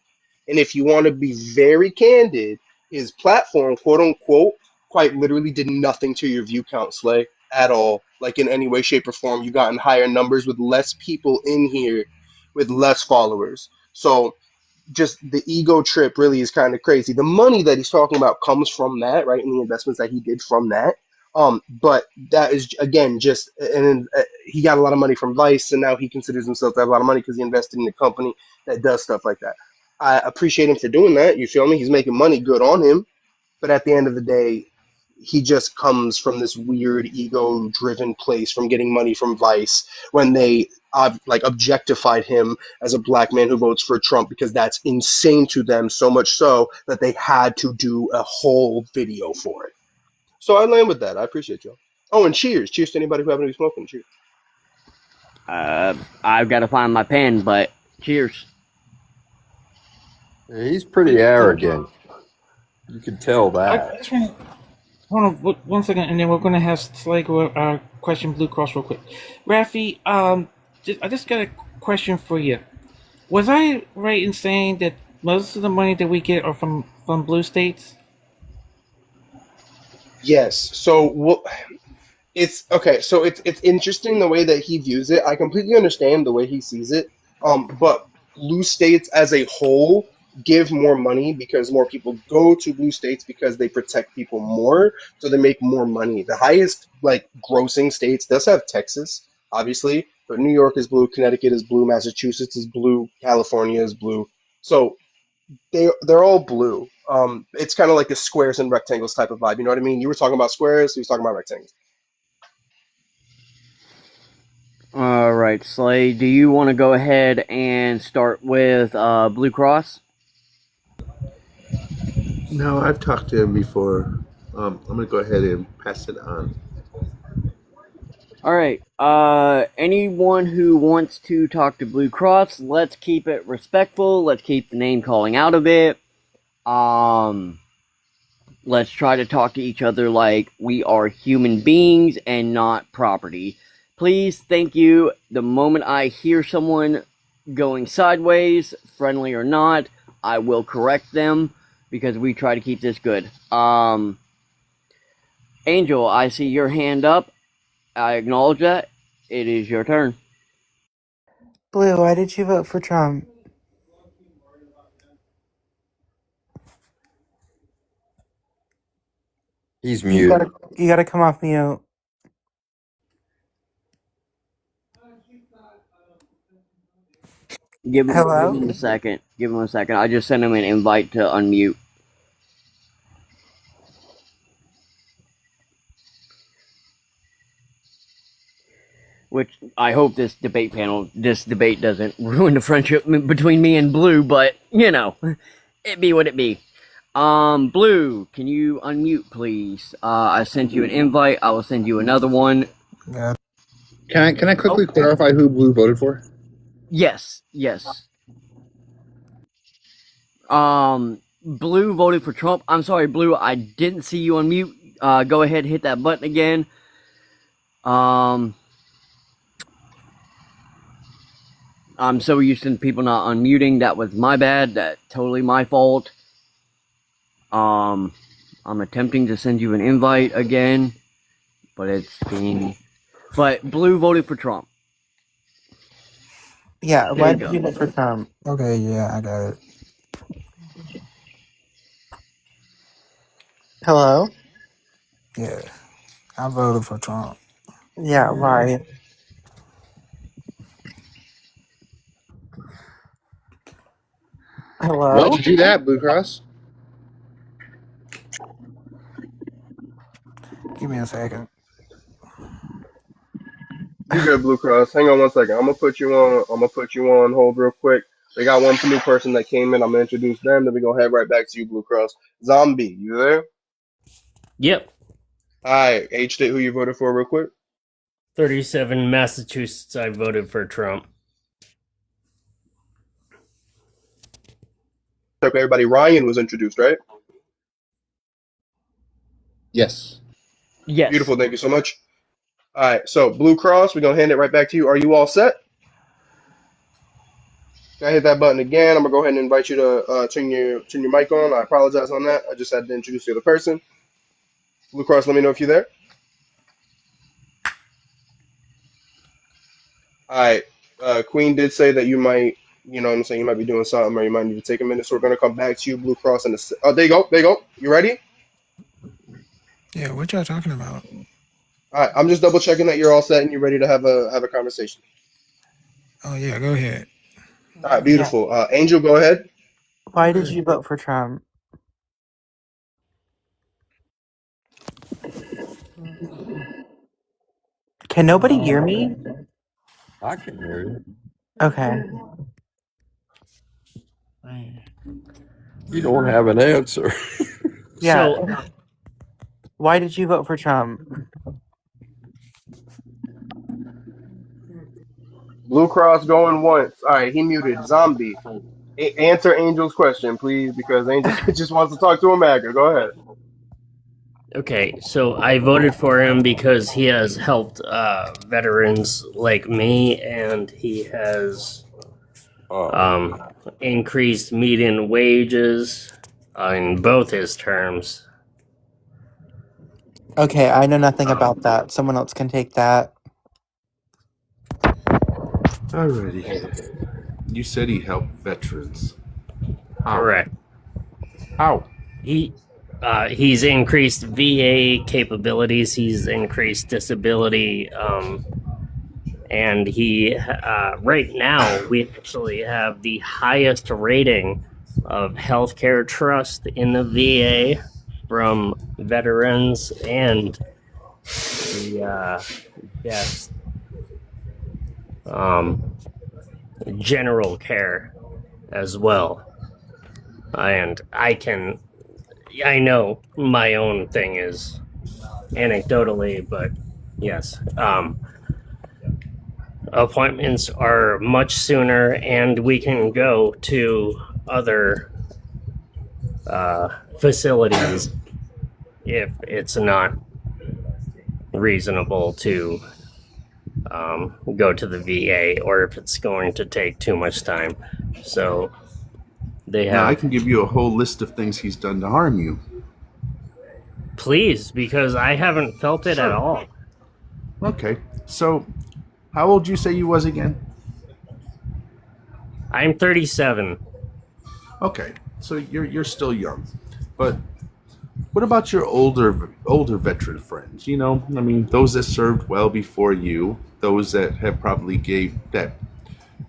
And if you want to be very candid, his platform, quote unquote, quite literally did nothing to your view count, Slay, at all. Like in any way, shape, or form. You gotten higher numbers with less people in here with less followers. So just the ego trip really is kind of crazy. The money that he's talking about comes from that, right? And the investments that he did from that. But that is again just, and then he got a lot of money from Vice, and now he considers himself to have a lot of money because he invested in a company that does stuff like that. I appreciate him for doing that. You feel me? He's making money. Good on him. But at the end of the day, he just comes from this weird ego-driven place from getting money from Vice when they like objectified him as a black man who votes for Trump because that's insane to them, so much so that they had to do a whole video for it. So I land with that. I appreciate you. Oh, and cheers to anybody who haven't been smoking. Cheers. I've got to find my pen, but cheers. He's pretty arrogant. You can tell I that. just want to hold on one second, and then we're going to have Slay go question Blue Cross real quick. Rafi, I just got a question for you. Was I right in saying that most of the money that we get are from blue states? Yes. So what? It's okay, so it's interesting the way that he views it. I completely understand the way he sees it. But blue states as a whole give more money because more people go to blue states because they protect people more, so they make more money. The highest like grossing states does have Texas, obviously, but New York is blue, Connecticut is blue, Massachusetts is blue, California is blue. So they're all blue. It's kind of like a squares and rectangles type of vibe. You know what I mean? You were talking about squares, he was talking about rectangles. All right, Slay, do you want to go ahead and start with Blue Cross? No, I've talked to him before. I'm gonna go ahead and pass it on. All right. Anyone who wants to talk to Blue Cross, let's keep it respectful. Let's keep the name calling out of it. Let's try to talk to each other like we are human beings and not property. Please, thank you. The moment I hear someone going sideways, friendly or not, I will correct them because we try to keep this good. Angel, I see your hand up. I acknowledge that. It is your turn. Blue, why did you vote for Trump? He's You mute. gotta come off mute. Give Hello? him a second. Give him a second. I just sent him an invite to unmute. Which I hope this debate doesn't ruin the friendship between me and Blue, but you know, it be what it be. Blue, can you unmute, please? I sent you an invite. I will send you another one. Yeah. Can I quickly clarify who Blue voted for? Yes. Blue voted for Trump. I'm sorry, Blue. I didn't see you unmute. Go ahead, hit that button again. I'm so used to people not unmuting. That was my bad. That totally my fault. I'm attempting to send you an invite again, but it's being. But Blue voted for Trump. Yeah, There why you did go. you vote for Trump? Okay, yeah, I got it. Hello? Yeah, I voted for Trump. Yeah, right. Why'd Hello? you do that, Blue Cross? Give me a second. You're good, Blue Cross. Hang on one second. I'm gonna put you on. I'm gonna put you on hold real quick. We got one new person that came in. I'm gonna introduce them. Then we're gonna head right back to you, Blue Cross. Zombie, you there? Yep. Hi, H State. Who you voted for, real quick? 37 Massachusetts. I voted for Trump. Okay, everybody. Ryan was introduced, right? Yes. Yes. Beautiful. Thank you so much. All right. So Blue Cross, we're gonna hand it right back to you. Are you all set? Can I hit that button again? I'm gonna go ahead and invite you to turn your mic on. I apologize on that. I just had to introduce the other person. Blue Cross, let me know if you're there. All right. Queen did say that you might, you know what I'm saying, you might be doing something or you might need to take a minute. So we're going to come back to you, Blue Cross. Oh, there you go. There you go. You ready? Yeah, what y'all talking about? All right. I'm just double checking that you're all set and you're ready to have a conversation. Oh yeah, go ahead. All right. Yeah. Beautiful. Angel, go ahead. Why did you vote for Trump? Can nobody hear me? I can hear you. Okay. You don't have an answer. Yeah. So, Why did you vote for Trump? Blue Cross going once. All right. He muted. Zombie. Answer Angel's question, please, because Angel just wants to talk to a Maga. Go ahead. okay, so I voted for him because he has helped veterans like me, and he has increased median wages in both his terms. Okay, I know nothing about that. Someone else can take that. Alrighty. You said he helped veterans. How? Correct. How? He's increased VA capabilities. He's increased disability, and he right now we actually have the highest rating of healthcare trust in the VA from veterans and the best general care as well. And I know my own thing is anecdotally, but yes, appointments are much sooner, and we can go to other facilities if it's not reasonable to go to the VA or if it's going to take too much time. So they Now, I have. can give you a whole list of things he's done to harm you. Please, because I haven't felt it at all. Okay. So, how old you say you was again? I'm 37. Okay. So you're still young. But what about your older veteran friends? You know, I mean, those that served well before you, those that have probably gave you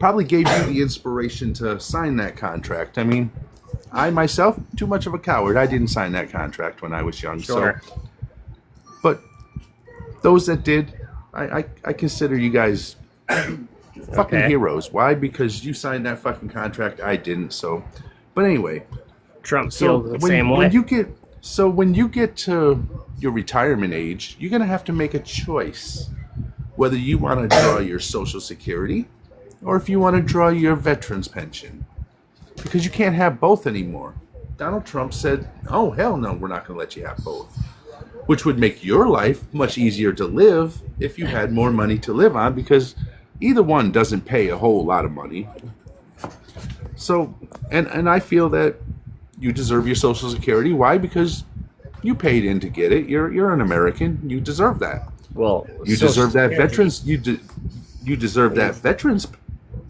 the inspiration to sign that contract. I mean, I myself, too much of a coward. I didn't sign that contract when I was young. Sure. So, but those that did, I consider you guys fucking Okay. heroes. Why? Because you signed that fucking contract. I didn't. So, but anyway, Trump so feels the same way. when you get to your retirement age, you're gonna have to make a choice whether you want to draw your Social Security or if you want to draw your veterans pension, because you can't have both anymore. Donald Trump said, "Oh hell no, we're not gonna let you have both," which would make your life much easier to live if you had more money to live on, because either one doesn't pay a whole lot of money. So, and I feel that you deserve your Social Security. Why? Because you paid in to get it. You're an American. You deserve that. Well, You Social deserve that Security- veterans. You deserve that veterans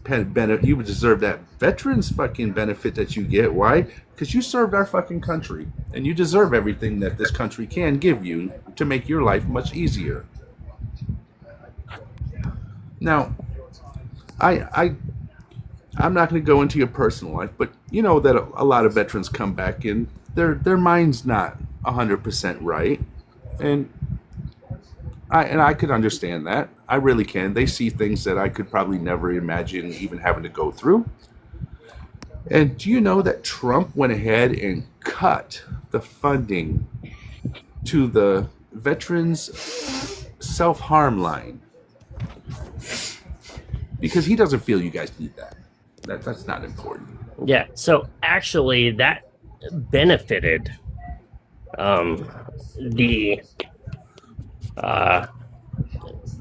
benefit. You deserve that veterans fucking benefit that you get. Why? Because you served our fucking country, and you deserve everything that this country can give you to make your life much easier. Now, I I'm not going to go into your personal life, but you know that a lot of veterans come back and their mind's not 100% right, and I could understand that. I really can. They see things that I could probably never imagine even having to go through. And do you know that Trump went ahead and cut the funding to the veterans self-harm line because he doesn't feel you guys need that. That's not important. Yeah. So actually, that benefited the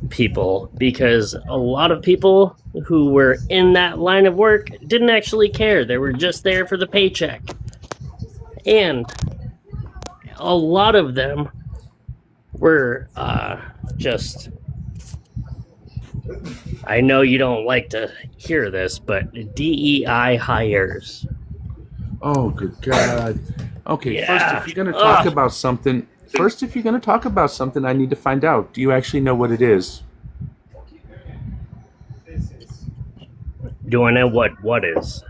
people, because a lot of people who were in that line of work didn't actually care. They were just there for the paycheck. And a lot of them were just... I know you don't like to hear this, but DEI hires. Oh, good God. Okay, Yeah. first, if you're going to talk about something, I need to find out. Do you actually know what it is? Do I know what is?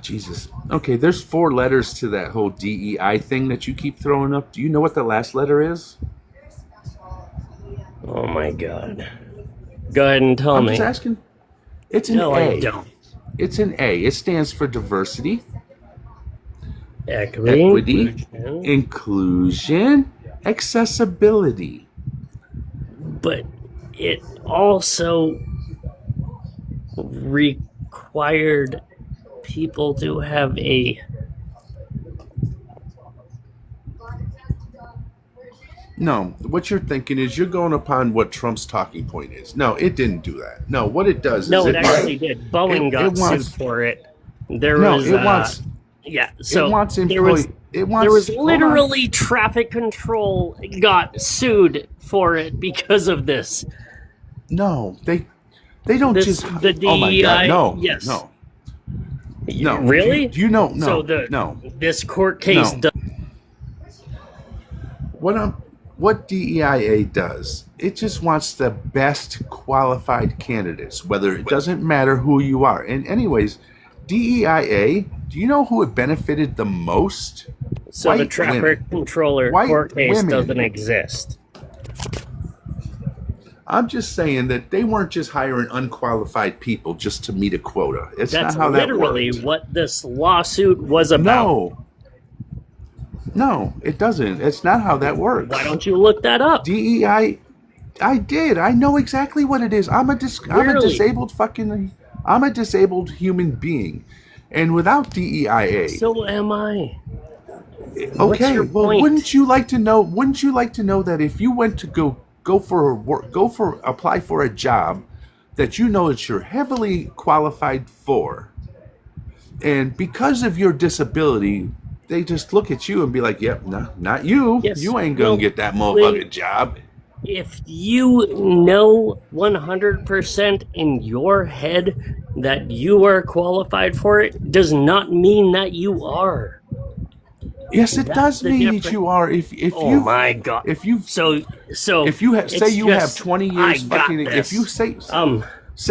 Jesus. Okay, there's 4 letters to that whole DEI thing that you keep throwing up. Do you know what the last letter is? Oh my God. Go ahead and tell I'm me. just asking. It's an No, A. I don't. It's an A. It stands for diversity, Equity, inclusion, accessibility. But it also required people to have a... No, what you're thinking is you're going upon what Trump's talking point is. No, it didn't do that. No, what it does No, is it actually did. Boeing got sued for it. There was... Yeah, so it wants there was hold on. literally traffic control got sued for it because of this. No, they don't just... The DEI, oh my God, no, yes. no. Really? Do you know? No, so this court case does... What DEIA does, it just wants the best qualified candidates, whether it doesn't matter who you are. And anyways, DEIA, do you know who it benefited the most? So the traffic controller court case doesn't exist. I'm just saying that they weren't just hiring unqualified people just to meet a quota. It's That's not how that literally worked. what this lawsuit was about. No, it doesn't. It's not how that works. Why don't you look that up? DEI, I did. I know exactly what it is. I'm a disabled human being, and without DEIA. So am I. Okay, well, wouldn't you like to know? Wouldn't you like to know that if you went to apply for a job that you know that you're heavily qualified for, and because of your disability, they just look at you and be like, "Yep, no, not you. Yes. You ain't gonna get that motherfucking job." If you know 100% in your head that you are qualified for it, does not mean that you are. Yes, it does mean that you are. If oh my God! If you if you say you have 20 years fucking, if you say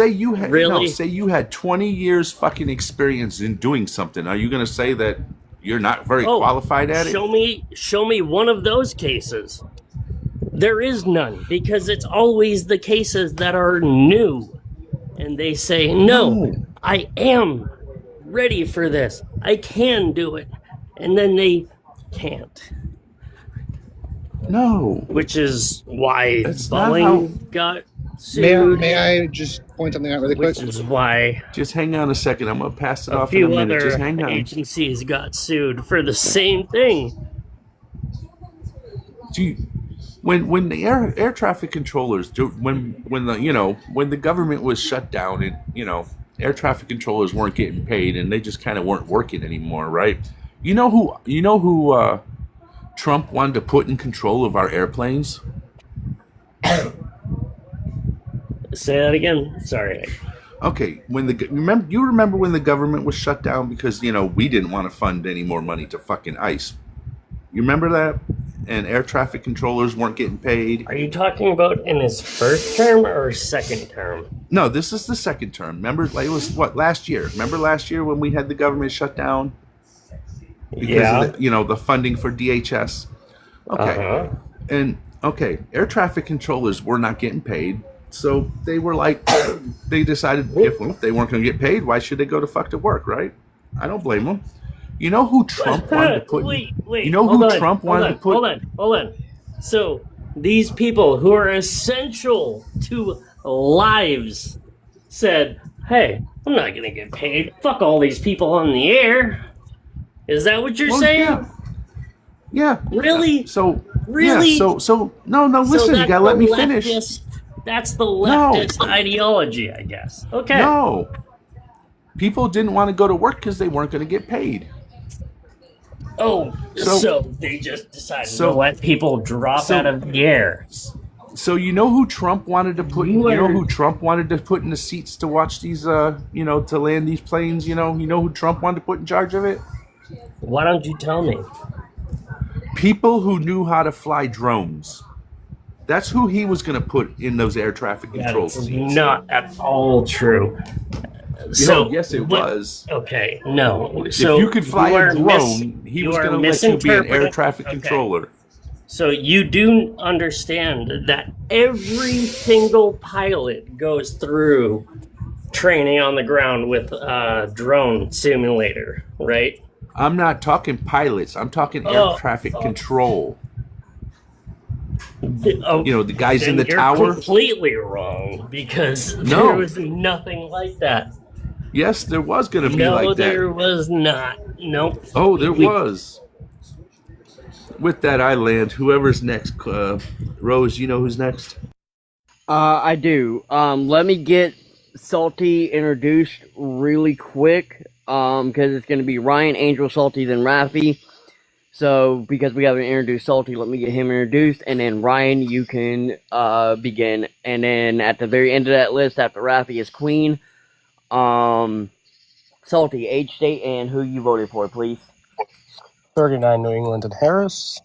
you had really? say you had 20 years fucking experience in doing something, are you going to say that you're not very qualified at it? Show me one of those cases. There is none, because it's always the cases that are new, and they say, "No, I am ready for this. I can do it," and then they can't. No. Which is why Boeing got sued. May I just point something out really quick? Which is why just hang on a second. I'm gonna pass it a off in a few minute. other Just hang on. agencies got sued for the same thing. When the air traffic controllers when the government was shut down and air traffic controllers weren't getting paid and they just kind of weren't working anymore, right? You know who Trump wanted to put in control of our airplanes? Say that again. Sorry. Okay, remember when the government was shut down because we didn't want to fund any more money to fucking ICE. You remember that? and air traffic controllers weren't getting paid. Are you talking about in his first term or second term? No, this is the second term. Remember, like, it was what, last year? Remember last year when we had the government shut down because of the funding for DHS? Okay, and air traffic controllers were not getting paid, so they were like, they decided if they weren't going to get paid, why should they go to fuck to work, right? I don't blame them. You know who Trump wanted to put? Wait, you know who Trump wanted to put? Hold on. So these people who are essential to lives said, "Hey, I'm not gonna get paid. Fuck all these people on the air." Is that what you're saying? Yeah. Really? So really? Yeah, so no. Listen, you gotta let me finish. That's the leftist ideology, I guess. Okay. No. People didn't want to go to work because they weren't going to get paid. Oh, so they just decided to let people drop out of the air. So you know who Trump wanted to put? You know who Trump wanted to put in the seats to watch these? To land these planes. You know who Trump wanted to put in charge of it? Why don't you tell me? People who knew how to fly drones. That's who he was going to put in those air traffic control That's seats. not at all true. So yes, it was. Okay, no. If So you could fly a drone, he was going to let you be an air traffic controller. So you do understand that every single pilot goes through training on the ground with a drone simulator, right? I'm not talking pilots. I'm talking air traffic control. The guys in the tower. You're completely wrong because there was nothing like that. Yes, there was going to be like that. No, there was not. Nope. Oh, there was. With that, I land. Whoever's next. Rose, you know who's next? I do. Let me get Salty introduced really quick. Because it's going to be Ryan, Angel, Salty, then Rafi. So, because we haven't introduced Salty, let me get him introduced, and then Ryan, you can begin. And then at the very end of that list, after Rafi is Queen. Salty, age, state, and who you voted for, please. 39 New England and Harris.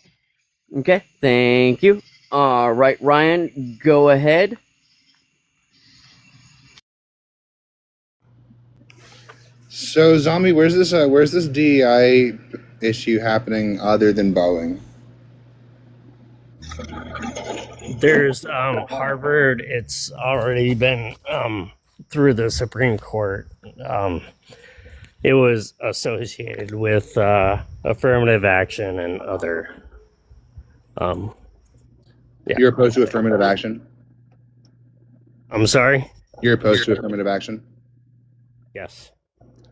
Okay, thank you. Right, Ryan, go ahead. So, Zombie, where's this DEI issue happening other than Boeing? There's Harvard. It's already been through the Supreme Court. It was associated with affirmative action and other. You're opposed to affirmative action? I'm sorry? You're opposed to affirmative action? Yes. Okay.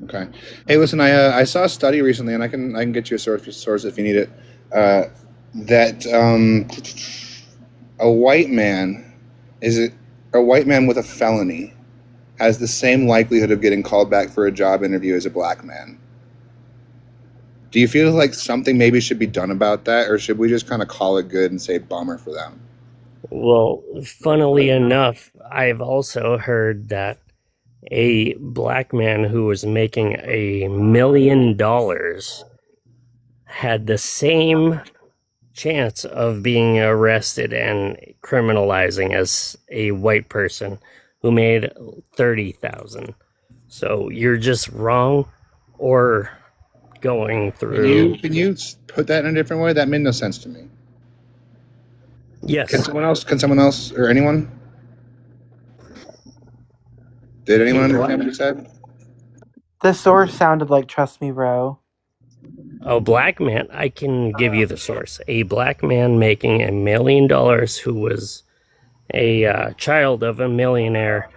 Okay. Hey, listen, I saw a study recently, and I can get you a source if you need it. That a white man with a felony has the same likelihood of getting called back for a job interview as a black man. Do you feel like something maybe should be done about that, or should we just kind of call it good and say bummer for them? Well, funnily enough, I've also heard that a black man who was making $1 million had the same chance of being arrested and criminalizing as a white person who made $30,000. So you're just wrong, or going through. Can you put that in a different way? That made no sense to me. Yes. Can someone else or anyone? Did anyone understand what you said? The source sounded like Trust Me, Bro. A black man, I can give you the source. A black man making $1 million who was a child of a millionaire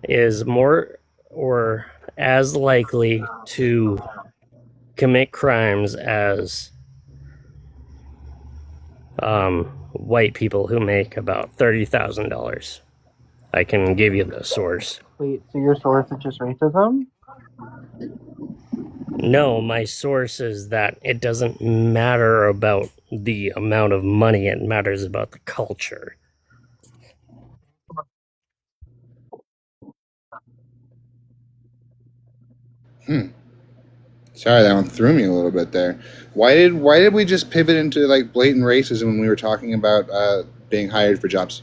is more or as likely to commit crimes as white people who make about $30,000. I can give you the source. Wait, so your source is just racism? No, my source is that it doesn't matter about the amount of money, it matters about the culture. Sorry, that one threw me a little bit there. Why did we just pivot into like blatant racism when we were talking about being hired for jobs?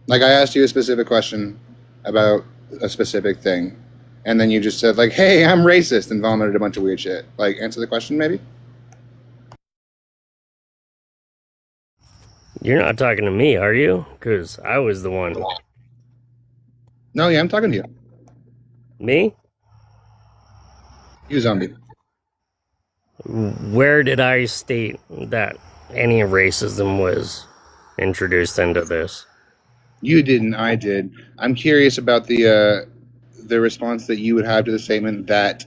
Like I asked you a specific question about a specific thing, and then you just said like, "Hey, I'm racist," and vomited a bunch of weird shit. Like, answer the question, maybe. You're not talking to me, are you? Because I was the one. No, yeah, I'm talking to you. Me? You zombie. Where did I state that any racism was introduced into this? You didn't. I did. I'm curious about the response that you would have to the statement that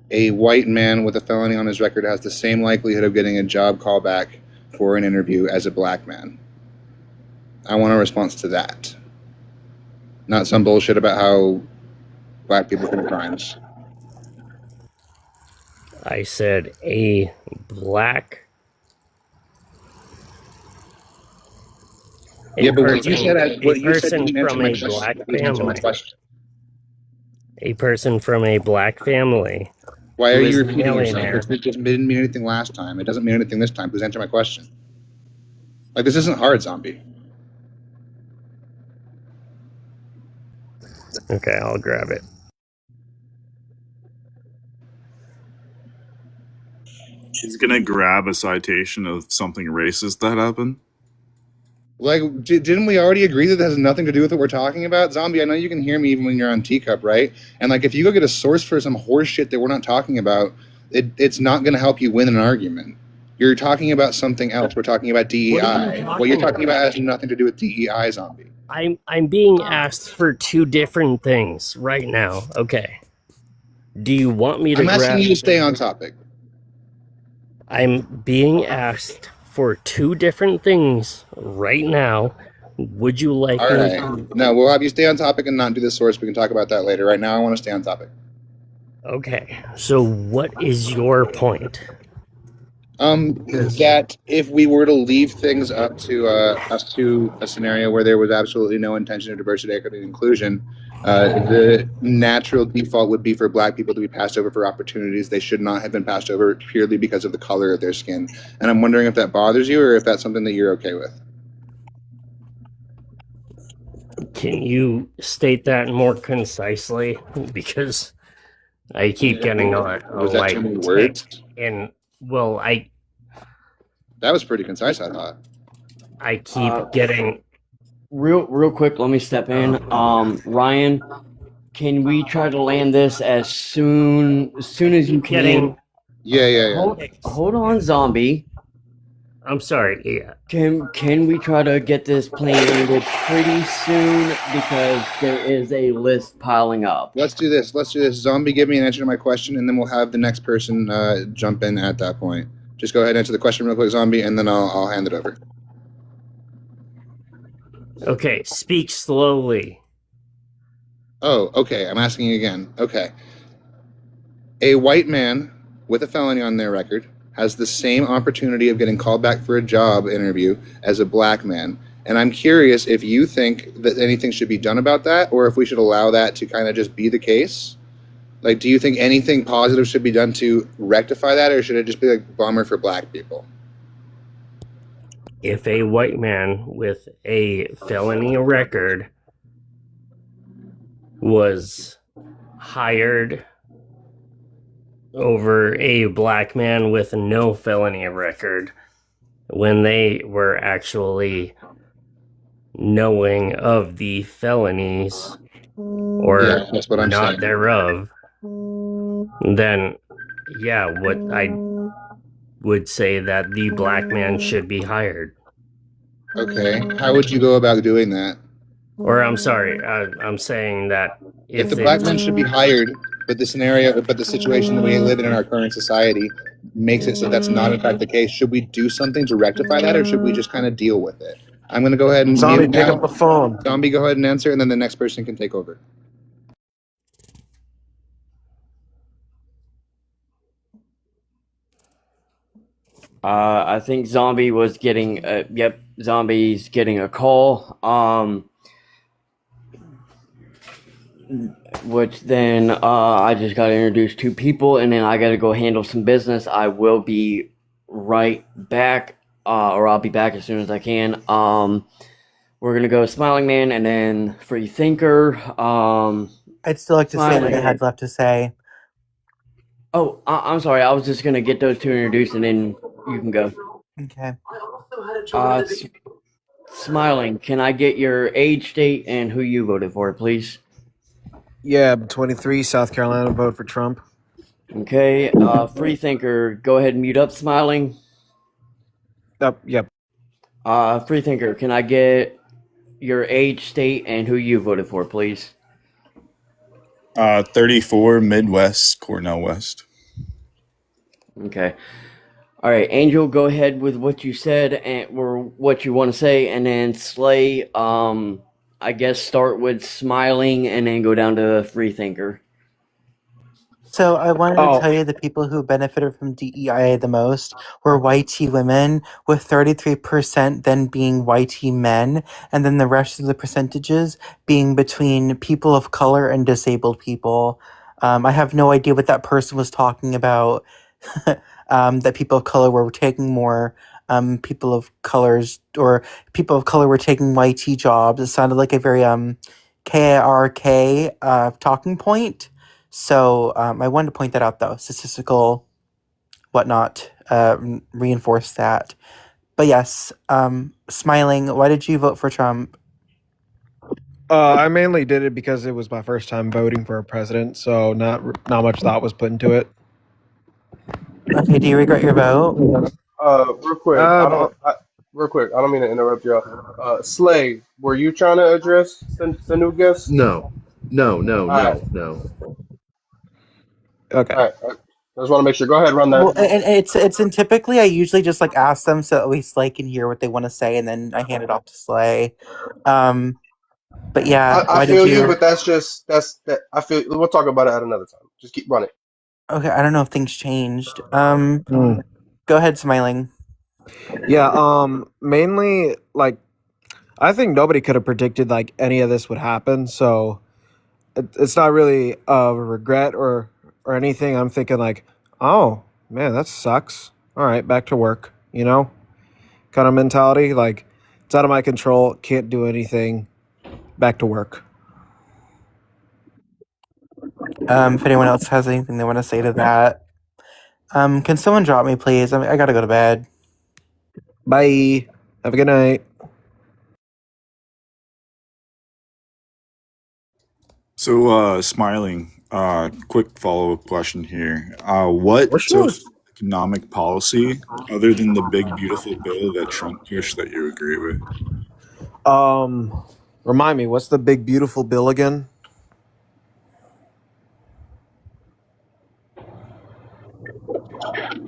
a white man with a felony on his record has the same likelihood of getting a job callback for an interview as a black man. I want a response to that. Not some bullshit about how black people commit crimes. I said a black. Yeah, but what you said Person from a black family. A person from a black family. Why are who you is a repeating yourself? millionaire. It just didn't mean anything last time. It doesn't mean anything this time. Please answer my question. Like, this isn't hard, zombie. Okay, I'll grab it. She's gonna grab a citation of something racist that happened. Like, didn't we already agree that has nothing to do with what we're talking about? Zombie, I know you can hear me even when you're on Teacup, right? And, like, if you go get a source for some horse shit that we're not talking about, it's not going to help you win an argument. You're talking about something else. We're talking about DEI. What you're talking about has nothing to do with DEI, zombie. I'm being asked for two different things right now. Okay. Do you want me to I'm asking you to stay on topic. I'm being asked for two different things right now. Would you like All me right. to? No, we'll have you stay on topic and not do the source. We can talk about that later. Right now, I want to stay on topic. Okay. So what is your point? That if we were to leave things up to us to a scenario where there was absolutely no intention of diversity, equity, and inclusion, the natural default would be for black people to be passed over for opportunities they should not have been passed over purely because of the color of their skin. And I'm wondering if that bothers you or if that's something that you're okay with. Can you state that more concisely? Because I keep getting a Was that too many words? And well, that was pretty concise, I thought. I keep getting real quick. Let me step in. Ryan, can we try to land this as soon as you can? Yeah. Hold on, zombie. I'm sorry. Yeah. Can we try to get this plane landed pretty soon because there is a list piling up. Let's do this. Zombie, give me an answer to my question, and then we'll have the next person jump in at that point. Just go ahead and answer the question real quick, Zombie, and then I'll hand it over. Okay, speak slowly. Oh, okay. I'm asking you again. Okay. A white man with a felony on their record has the same opportunity of getting called back for a job interview as a black man. And I'm curious if you think that anything should be done about that, or if we should allow that to kind of just be the case. Like, do you think anything positive should be done to rectify that, or should it just be like bummer for black people? If a white man with a felony record was hired over a black man with no felony record when they were actually knowing of the felonies or that's what I'm not saying. thereof, then yeah, what I would say that the black man should be hired. Okay, how would you go about doing that? Or I'm sorry, I'm saying that if the black man should be hired, but the situation that we live in our current society makes it so that's not in fact the case, should we do something to rectify that, or should we just kind of deal with it? I'm going to go ahead and Zombie, mute pick now. up the phone. Zombie, go ahead and answer, and then the next person can take over. I think Zombie was getting. Zombie's getting a call. which then I just got to introduce two people, and then I got to go handle some business. I will be right back, or I'll be back as soon as I can. We're gonna go Smiling Man, and then Free Thinker. I'd still like to say what I Smiling. had left to say. Oh, I'm sorry. I was just gonna get those two introduced, and then you can go. Okay. Smiling. Can I get your age, state, and who you voted for, please? Yeah, I'm 23, South Carolina, vote for Trump. Okay. Free Thinker. Go ahead and mute up, Smiling. Yep. Free Thinker. Can I get your age, state, and who you voted for, please? 34, Midwest, Cornell West. Okay. All right, Angel, go ahead with what you said or what you want to say, and then Slay. I guess start with Smiling, and then go down to Free Thinker. So I wanted to tell you the people who benefited from DEIA the most were YT women, with 33% then being YT men, and then the rest of the percentages being between people of color and disabled people. I have no idea what that person was talking about. That people of color were taking more people of colors, or people of color were taking YT jobs. It sounded like a very KARK talking point. So I wanted to point that out, though. Statistical whatnot reinforce that. But yes, Smiling, why did you vote for Trump? I mainly did it because it was my first time voting for a president, so not much thought was put into it. Okay, do you regret your vote? Real quick, real quick. I don't mean to interrupt y'all. Slay, were you trying to address the new guest? No. Alright. Okay. Alright. I just want to make sure. Go ahead, run that. Well, and it's and typically I usually just like ask them so at least Slay can hear what they want to say, and then I hand it off to Slay. But yeah, I why feel did you? but that's that. I feel we'll talk about it at another time. Just keep running. Okay, I don't know if things changed. Go ahead, Smiling. Yeah, mainly, like, I think nobody could have predicted, like, any of this would happen, so it's not really a regret or anything. I'm thinking, like, oh, man, that sucks. All right, back to work, you know? Kind of mentality, like, it's out of my control, can't do anything, back to work. If anyone else has anything they want to say to that, can someone drop me, please? I gotta go to bed. Bye. Have a good night. So, Smiling, quick follow-up question here. What socioeconomic policy, other than the big, beautiful bill that Trump pushed, that you agree with? Remind me, what's the big, beautiful bill again?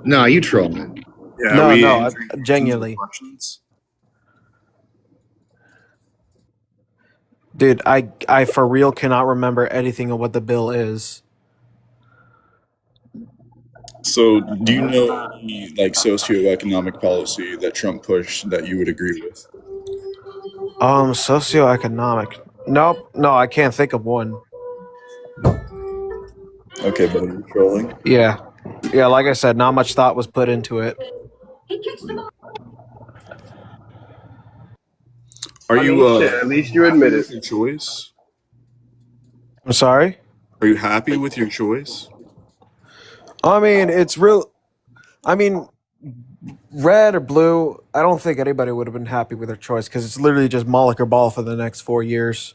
No, you trolling. Yeah, No, genuinely. Dude, I for real cannot remember anything of what the bill is. So, do you know any, like, socioeconomic policy that Trump pushed that you would agree with? Socioeconomic. Nope. No, I can't think of one. Okay, but you're trolling? Yeah. Yeah, like I said, not much thought was put into it. Are you Shit, at least you admit it. with your choice? I'm sorry? Are you happy with your choice? I mean, it's real. I mean, red or blue, I don't think anybody would have been happy with their choice because it's literally just Moloch or ball for the next 4 years.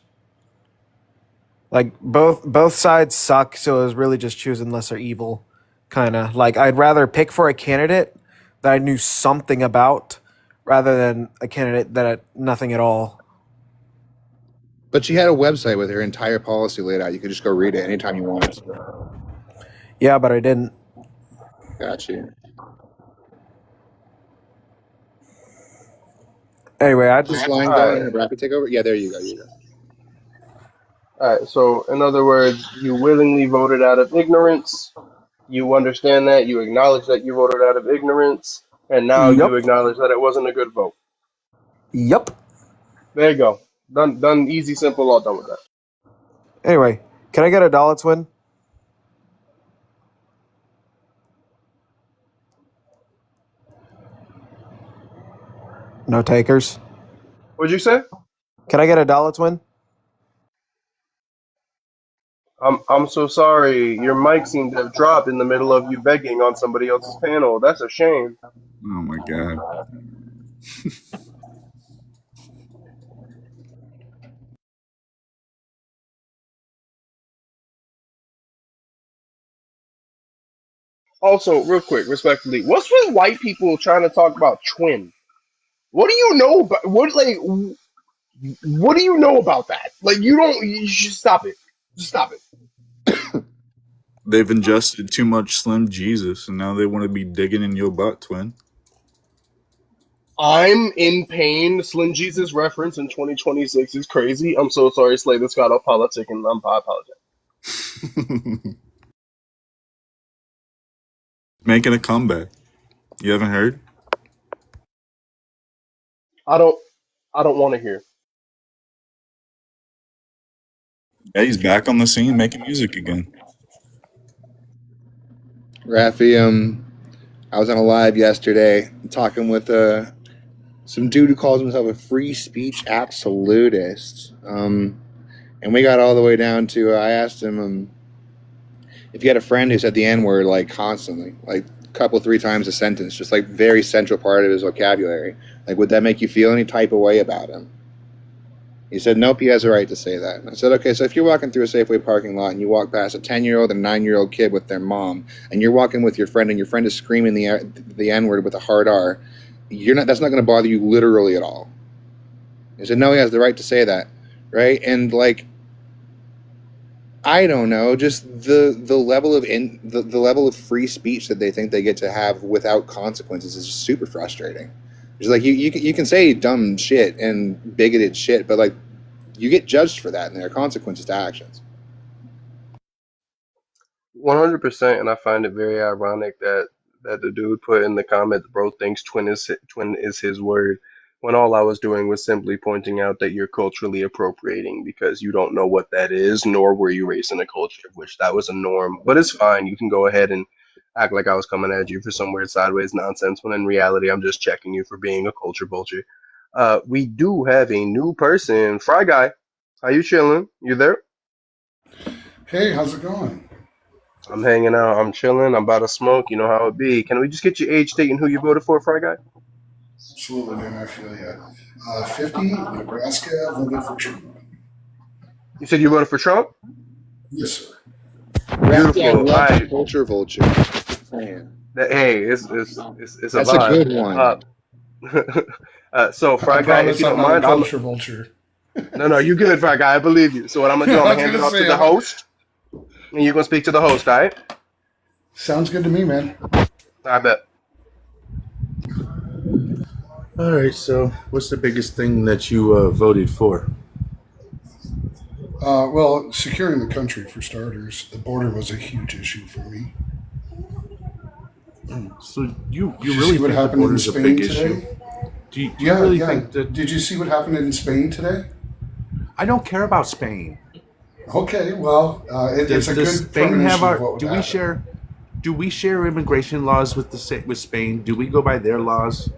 Like, both sides suck, so it was really just choosing lesser evil, kind of. Like, I'd rather pick for a candidate that I knew something about rather than a candidate that had nothing at all. But she had a website with her entire policy laid out. You could just go read it anytime you wanted. Yeah, but I didn't. Got you. Anyway, I This just line going and rapid takeover. Yeah, there you go. All right. So, in other words, you willingly voted out of ignorance. You understand that. You acknowledge that you voted out of ignorance, and now you acknowledge that it wasn't a good vote. Yep. There you go. Done. Easy, simple. All done with that. Anyway, Can I get a dollar twin? No takers. What'd you say? Can I get a dollar twin? I'm so sorry. Your mic seemed to have dropped in the middle of you begging on somebody else's panel. That's a shame. Oh my god. Also, real quick, respectfully, what's with white people trying to talk about twin? What do you know about what do you know about that? Like you don't you should stop it. Just stop it. They've ingested too much Slim Jesus, and now they want to be digging in your butt, twin. I'm in pain. Slim Jesus reference in 2026 is crazy. I'm so sorry, Slay. This got off politic, and I apologize. Making a comeback. You haven't heard? I don't. I don't want to hear. Yeah, he's back on the scene making music again. Rafi, I was on a live yesterday talking with some dude who calls himself a free speech absolutist. And we got all the way down to I asked him if you had a friend who said the N word like constantly, like a couple, 3 times a sentence, just like very central part of his vocabulary, like would that make you feel any type of way about him? He said, nope, he has a right to say that. And I said, okay, so if you're walking through a Safeway parking lot and you walk past a 10-year-old and a 9-year-old kid with their mom, and you're walking with your friend and your friend is screaming the N-word with a hard R, that's not going to bother you literally at all. He said, no, he has the right to say that, right? And like, I don't know, just the level of the level of free speech that they think they get to have without consequences is just super frustrating. It's like you can say dumb shit and bigoted shit, but like you get judged for that, and there are consequences to actions. 100%, and I find it very ironic that the dude put in the comments, "Bro thinks twin is his word," when all I was doing was simply pointing out that you're culturally appropriating because you don't know what that is, nor were you raised in a culture of which that was a norm. But it's fine. You can go ahead and act like I was coming at you for some weird sideways nonsense, when in reality I'm just checking you for being a culture vulture. We do have a new person, Fry Guy. How you chilling? You there? Hey, how's it going? I'm hanging out. I'm chilling. I'm about to smoke. You know how it be. Can we just get your age, state, and who you voted for, Fry Guy? Absolutely, man. I feel you. 50, Nebraska, voted for Trump. You said you voted for Trump? Yes, sir. Beautiful. I All love right. culture vulture. Man. Hey, it's a That's a vibe. good one. So, I Fry Guy, if promise you I'm don't not a mind, culture vulture. no, you good, Fry Guy. I believe you. So what I'm gonna do? I'm I was gonna hand it gonna off to say, the host, and you're gonna speak to the host. All right? Sounds good to me, man. I bet. All right. So, what's the biggest thing that you voted for? Well, securing the country for starters. The border was a huge issue for me. So you Did you really see what think the happened in border's a Spain big today? issue? Do you Yeah, really yeah. think that? Did you see what happened in Spain today? I don't care about Spain. Okay, well, it's a Does good Spain have premonition of our? what would happen. Do we share immigration laws with with Spain? Do we go by their laws?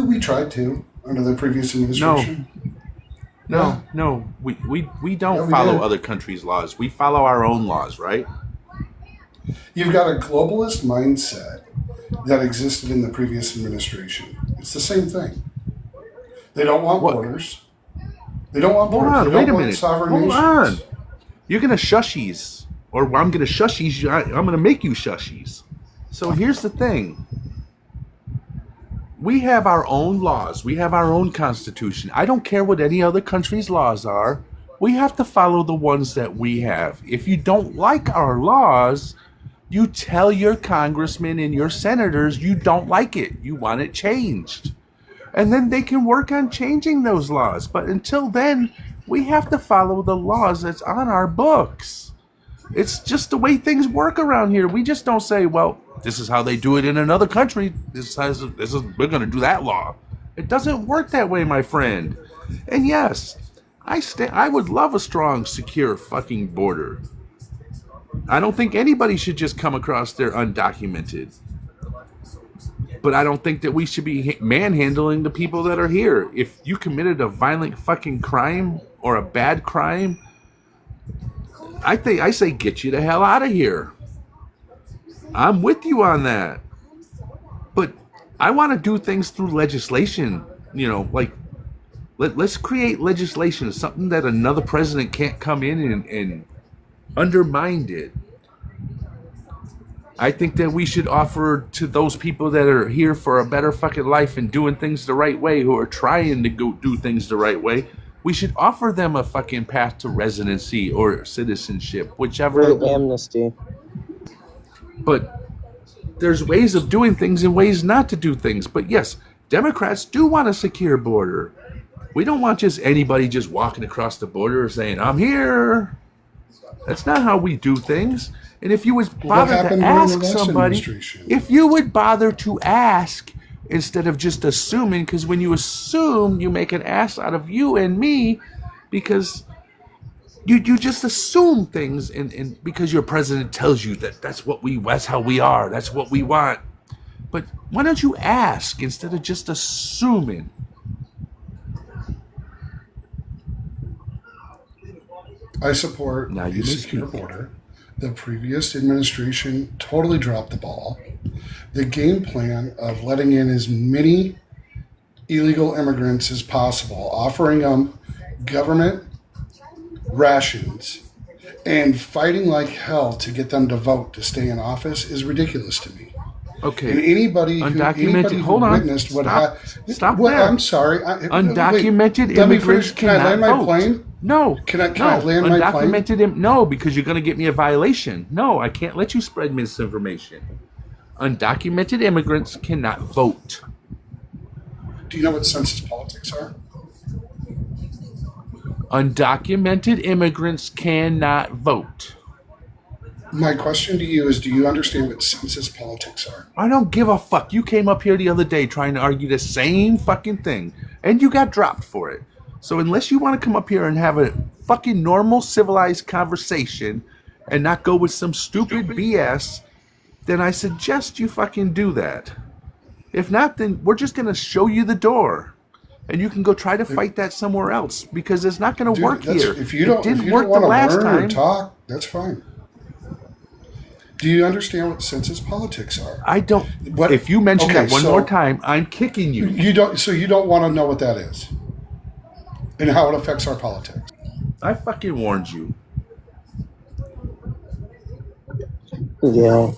We tried to under the previous No, administration. Yeah, no. We yeah, don't we follow did. other countries' laws. We follow our own laws, right? You've got a globalist mindset that existed in the previous administration. It's the same thing. They don't want What? borders. They don't want Hold borders. They on. Wait don't a want minute. sovereign Hold nations. on. You're gonna shushies, or I'm gonna shushies. I'm gonna make you shushies. So here's the thing. We have our own laws. We have our own constitution. I don't care what any other country's laws are. We have to follow the ones that we have. If you don't like our laws, you tell your congressmen and your senators you don't like it. You want it changed. And then they can work on changing those laws. But until then, we have to follow the laws that's on our books. It's just the way things work around here. We just don't say, well, this is how they do it in another country. We're going to do that law. It doesn't work that way, my friend. And yes, I would love a strong, secure fucking border. I don't think anybody should just come across there undocumented. But I don't think that we should be manhandling the people that are here. If you committed a violent fucking crime or a bad crime, I say get you the hell out of here. I'm with you on that. But I want to do things through legislation. You know, like let's create legislation, something that another president can't come in and undermine it. I think that we should offer to those people that are here for a better fucking life and doing things the right way, who are trying to go do things the right way, we should offer them a fucking path to residency or citizenship, whichever. Great amnesty. But there's ways of doing things and ways not to do things. But yes, Democrats do want a secure border. We don't want just anybody just walking across the border saying, I'm here. That's not how we do things. And if you would bother to ask somebody, if you would bother to ask instead of just assuming, because when you assume, you make an ass out of you and me, because you just assume things, and because your president tells you that's how we are, that's what we want. But why don't you ask instead of just assuming? I support a secure border. The previous administration totally dropped the ball. The game plan of letting in as many illegal immigrants as possible, offering them government rations, and fighting like hell to get them to vote to stay in office is ridiculous to me. Okay. And anybody who witnessed what happened. Stop well, there. I'm sorry. Undocumented let me immigrants finish. Can I land cannot my vote. plane? No. Can I land my plane? Undocumented no, because you're going to get me a violation. No, I can't let you spread misinformation. Undocumented immigrants cannot vote. Do you know what census politics are? Undocumented immigrants cannot vote. My question to you is, do you understand what census politics are? I don't give a fuck. You came up here the other day trying to argue the same fucking thing, and you got dropped for it. So unless you want to come up here and have a fucking normal, civilized conversation and not go with some stupid BS, then I suggest you fucking do that. If not, then we're just going to show you the door. And you can go try to fight that somewhere else, because it's not going to work here. If you don't want to learn or talk, that's fine. Do you understand what census politics are? I don't. If you mention that one more time, I'm kicking you. You don't. So you don't want to know what that is and how it affects our politics. I fucking warned you. Yeah.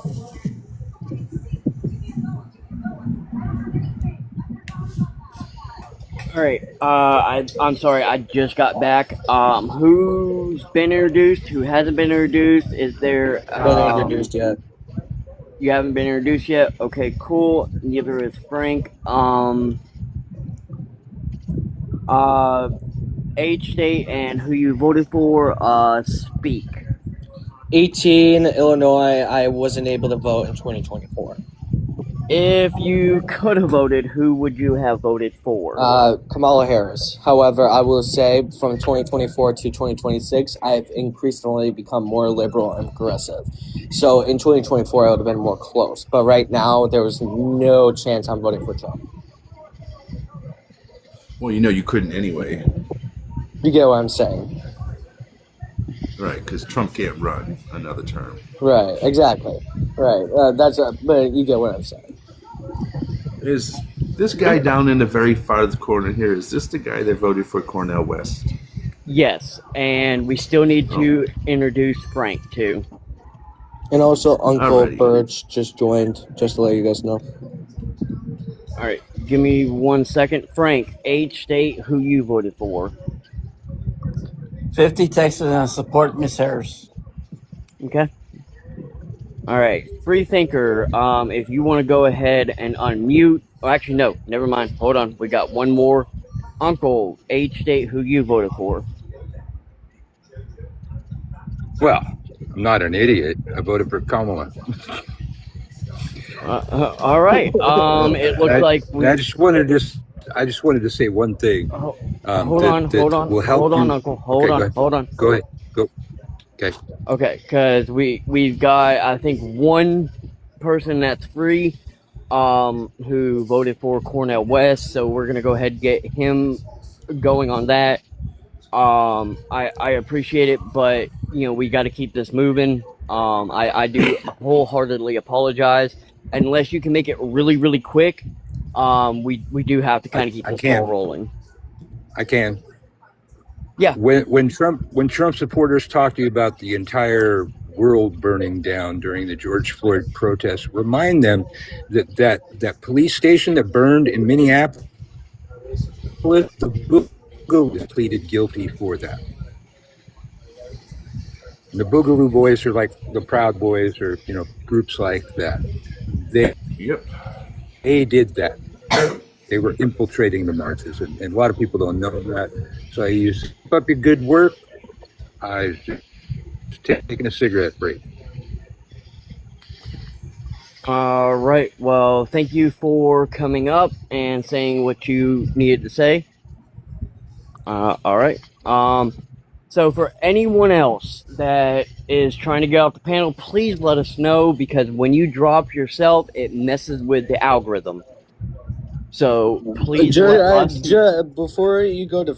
All right. I'm sorry. I just got back. Who's been introduced? Who hasn't been introduced? Is there? Been introduced yet? You haven't been introduced yet. Okay, cool. Neither is Frank. Age, state, and who you voted for. Speak. 18, Illinois. I wasn't able to vote in 2024. If you could have voted, who would you have voted for? Kamala Harris. However, I will say from 2024 to 2026, I've increasingly become more liberal and progressive. So in 2024, I would have been more close. But right now, there was no chance I'm voting for Trump. Well, you know you couldn't anyway. You get what I'm saying? Right, because Trump can't run another term. Right, exactly. Right, but you get what I'm saying. Is this guy down in the very farthest corner here, is this the guy that voted for Cornel West? Yes, and we still need to introduce Frank, too. And also Uncle Alrighty. Birch just joined, just to let you guys know. All right, give me 1 second. Frank, age, state, who you voted for. 50 Texas, and I support Miss Harris. Okay. All right, free thinker. If you want to go ahead and unmute. Oh, actually, no. Never mind. Hold on. We got one more. Uncle, age, state, who you voted for. Well, I'm not an idiot. I voted for Kamala. All right. It looks like we. I just wanted to say one thing. Hold on, hold on, will help hold on, you. Uncle. Hold Okay, go on, ahead. hold on. Go ahead. Go. Okay. Okay, because we've got I think one person that's free, who voted for Cornell West. So we're gonna go ahead and get him going on that. I appreciate it, but we got to keep this moving. I do wholeheartedly apologize. Unless you can make it really really quick, we do have to kind of keep I this ball can. rolling. I can. Yeah. When Trump supporters talk to you about the entire world burning down during the George Floyd protests, remind them that police station that burned in Minneapolis, the Boogaloo pleaded guilty for that. And the Boogaloo Boys are like the Proud Boys, or groups like that. They did that. They were infiltrating the marches, and a lot of people don't know that. So you keep up your good work. I was just taking a cigarette break. All right. Well, thank you for coming up and saying what you needed to say. All right. So for anyone else that is trying to get off the panel, please let us know, because when you drop yourself, it messes with the algorithm. So please let us. Before you go to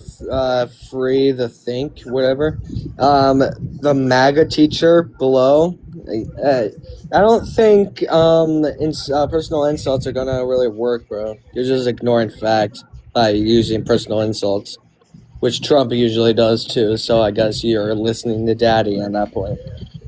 free the think whatever, the MAGA teacher below, I don't think personal insults are gonna really work, bro. You're just ignoring facts by using personal insults, which Trump usually does too. So I guess you're listening to Daddy at that point.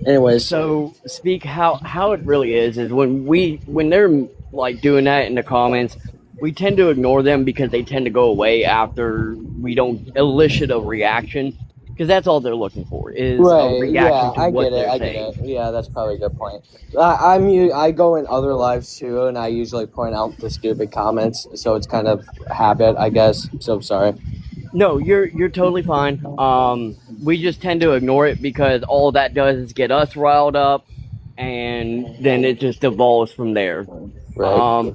Anyways, So speak how it really is when they're like doing that in the comments, we tend to ignore them because they tend to go away after we don't elicit a reaction, because that's all they're looking for is a right? reaction Yeah, to I what get it. they're I get saying. it. Yeah, that's probably a good point. I go in other lives too, and I usually point out the stupid comments, so it's kind of a habit, I guess. So sorry. No, you're totally fine. We just tend to ignore it because all that does is get us riled up, and then it just evolves from there. Right.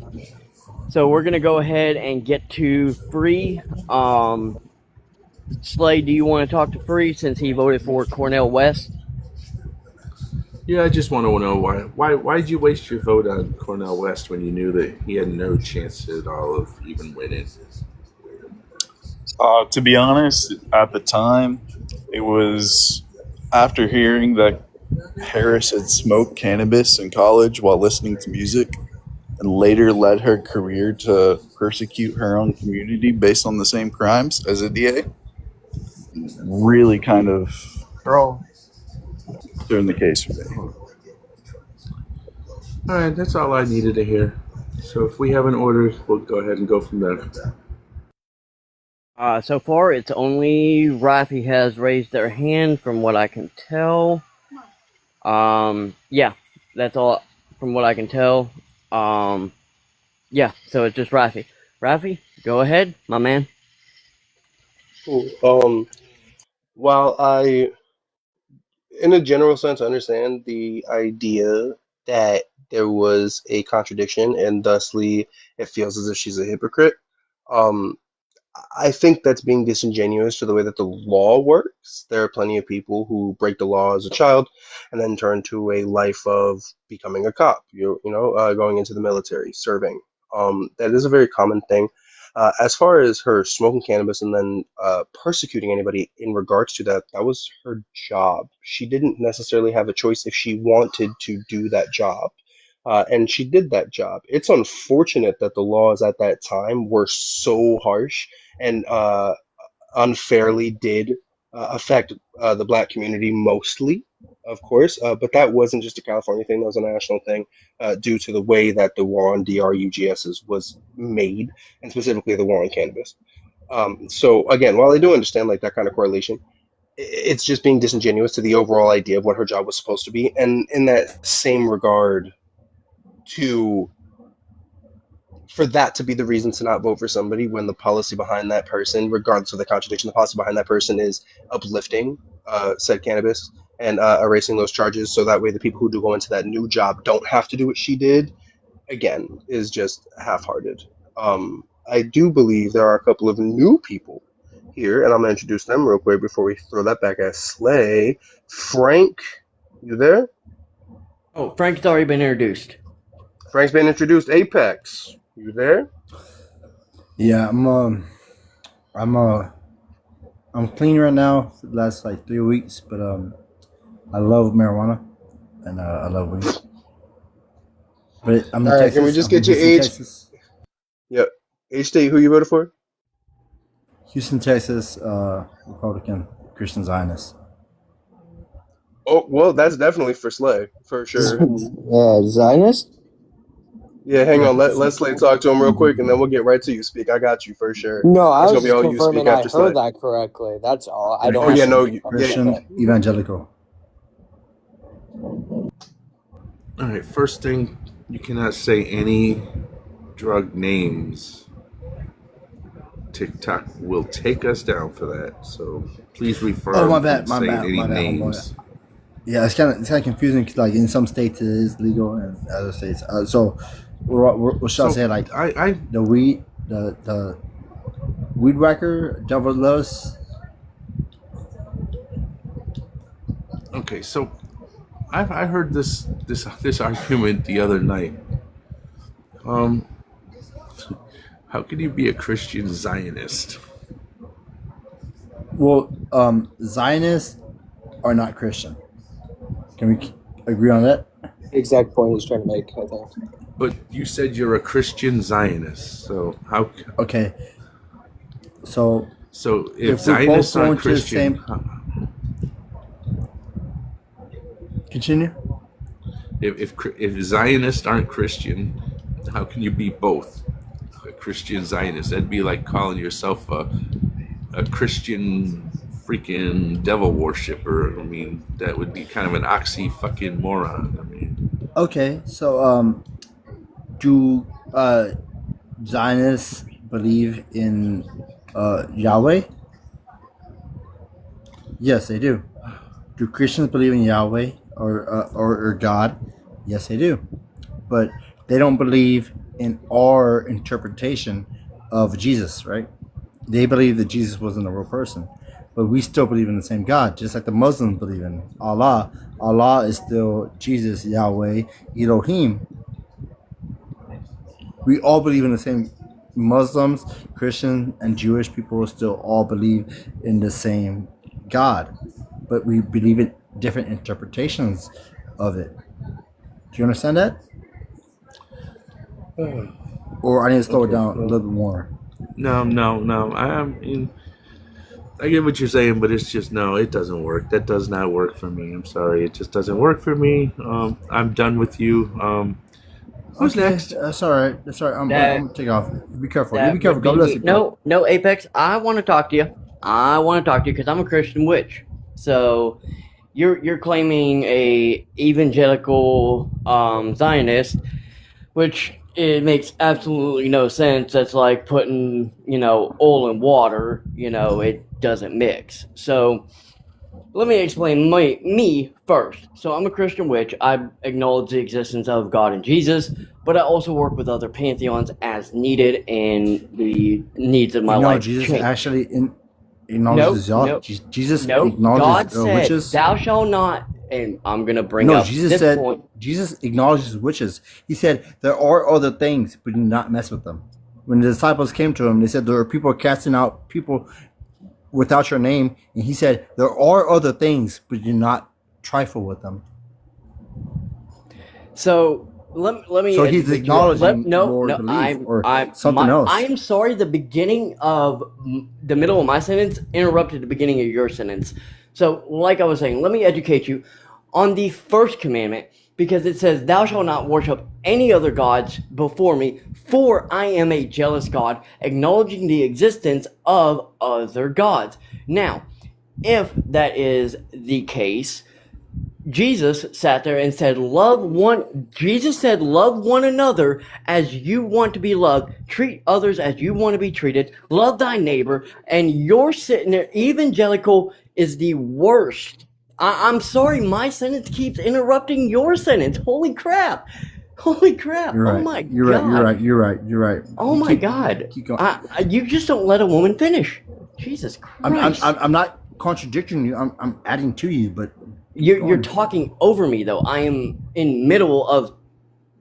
So we're gonna go ahead and get to Free. Slay, do you want to talk to Free since he voted for Cornell West? Yeah, I just want to know why did you waste your vote on Cornell West when you knew that he had no chance at all of even winning? To be honest, at the time, it was after hearing that Harris had smoked cannabis in college while listening to music, and later led her career to persecute her own community based on the same crimes as a DA. Really kind of Bro. turned the case for me. All right, that's all I needed to hear. So if we have an order, we'll go ahead and go from there. So far, it's only Rafi has raised their hand, from what I can tell. Yeah, that's all from what I can tell. Yeah, so it's just Rafi. Rafi, go ahead, my man. Cool. While I, in a general sense, understand the idea that there was a contradiction and thusly it feels as if she's a hypocrite. Um, I think that's being disingenuous to the way that the law works. There are plenty of people who break the law as a child and then turn to a life of becoming a cop, going into the military, serving. That is a very common thing. As far as her smoking cannabis and then persecuting anybody in regards to that, that was her job. She didn't necessarily have a choice if she wanted to do that job. And she did that job. It's unfortunate that the laws at that time were so harsh and unfairly did affect the black community mostly, of course. But that wasn't just a California thing, that was a national thing due to the way that the war on DRUGSs was made, and specifically the war on cannabis. So, again, while I do understand like that kind of correlation, it's just being disingenuous to the overall idea of what her job was supposed to be. And in that same regard, to for that to be the reason to not vote for somebody when the policy behind that person, regardless of the contradiction, the policy behind that person is uplifting said cannabis and erasing those charges, so that way the people who do go into that new job don't have to do what she did, again, is just half-hearted. I do believe there are a couple of new people here, and I'm going to introduce them real quick before we throw that back at Slay. Frank, you there? Oh, Frank's already been introduced. Frank's been introduced. Apex, you there? Yeah, I'm clean right now for the last like 3 weeks, but I love marijuana and I love weed. But I'm in All right, Texas. can we just I'm get from your Houston, age? Texas. Yep. Age state, who you voted for? Houston, Texas, Republican, Christian Zionist. Oh, well, that's definitely for Slay, for sure. Zionist? Yeah, hang on. Let Slay talk to him real quick, and then we'll get right to you. Speak. I got you for sure. No, I It's was gonna be just all you speak confirming I after Slay. heard that correctly. That's all. I don't. Oh yeah, have no, to yeah. Christian, evangelical. All right, first thing, you cannot say any drug names. TikTok will take us down for that, so please refrain Oh, my from bad, saying any homeboy. names. Yeah, it's kind of confusing. 'Cause, like in some states it is legal, and other states. So, what shall I say? Like the weed whacker, devil loves. Okay, so I heard this argument the other night. How can you be a Christian Zionist? Well, Zionists are not Christian. Can we agree on that? Exact point he's trying to make, I think. But you said you're a Christian Zionist, so how? Okay. So if Zionists going aren't to the Christian, continue. If Zionists aren't Christian, how can you be both a Christian Zionist? That'd be like calling yourself a Christian freaking devil worshiper. I mean, that would be kind of an oxy fucking moron. I mean, Okay, so do Zionists believe in Yahweh? Yes, they do. Do Christians believe in Yahweh or God? Yes, they do. But they don't believe in our interpretation of Jesus, right? They believe that Jesus wasn't a real person. But we still believe in the same God, just like the Muslims believe in Allah. Allah is still Jesus, Yahweh, Elohim. We all believe in the same. Muslims, Christian, and Jewish people still all believe in the same God, but we believe in different interpretations of it. Do you understand that? Or I need to slow it down a little bit more. no. I mean, I get what you're saying, but it's just no. It doesn't work. That does not work for me. I'm sorry. It just doesn't work for me. I'm done with you. Who's next? That's all right. That's all right. I'm gonna take off. Be careful. You That be careful. would God be bless me. you. bro. No, Apex. I want to talk to you. Because I'm a Christian witch. So you're claiming a evangelical Zionist, which it makes absolutely no sense. That's like putting oil in water. It doesn't mix. So let me explain me first. So I'm a Christian witch. I acknowledge the existence of God and Jesus, but I also work with other pantheons as needed, and the needs of my life Jesus change. actually acknowledges y'all. Nope. Jesus God acknowledges said, witches. "Thou shalt not." And I'm gonna bring No, up Jesus this said point. Jesus acknowledges witches. He said there are other things, but do not mess with them. When the disciples came to him, they said there are people casting out people without your name, and he said there are other things, but do not trifle with them. So let me. So he's acknowledging Lord belief or something else. I am sorry. The beginning of the middle of my sentence interrupted the beginning of your sentence. So, like I was saying, let me educate you on the first commandment, because it says, "Thou shalt not worship any other gods before me, for I am a jealous God," acknowledging the existence of other gods. Now, if that is the case, Jesus sat there and said, Jesus said, love one another as you want to be loved, treat others as you want to be treated, love thy neighbor, and you're sitting there, evangelical is the worst. I'm sorry, my sentence keeps interrupting your sentence. Holy crap. Holy crap. You're right. Oh my You're God. right. You're right. Oh my God. Keep going. You just don't let a woman finish. Jesus I'm Christ. I'm not contradicting you. I'm adding to you, but You're talking over me though. I am in middle of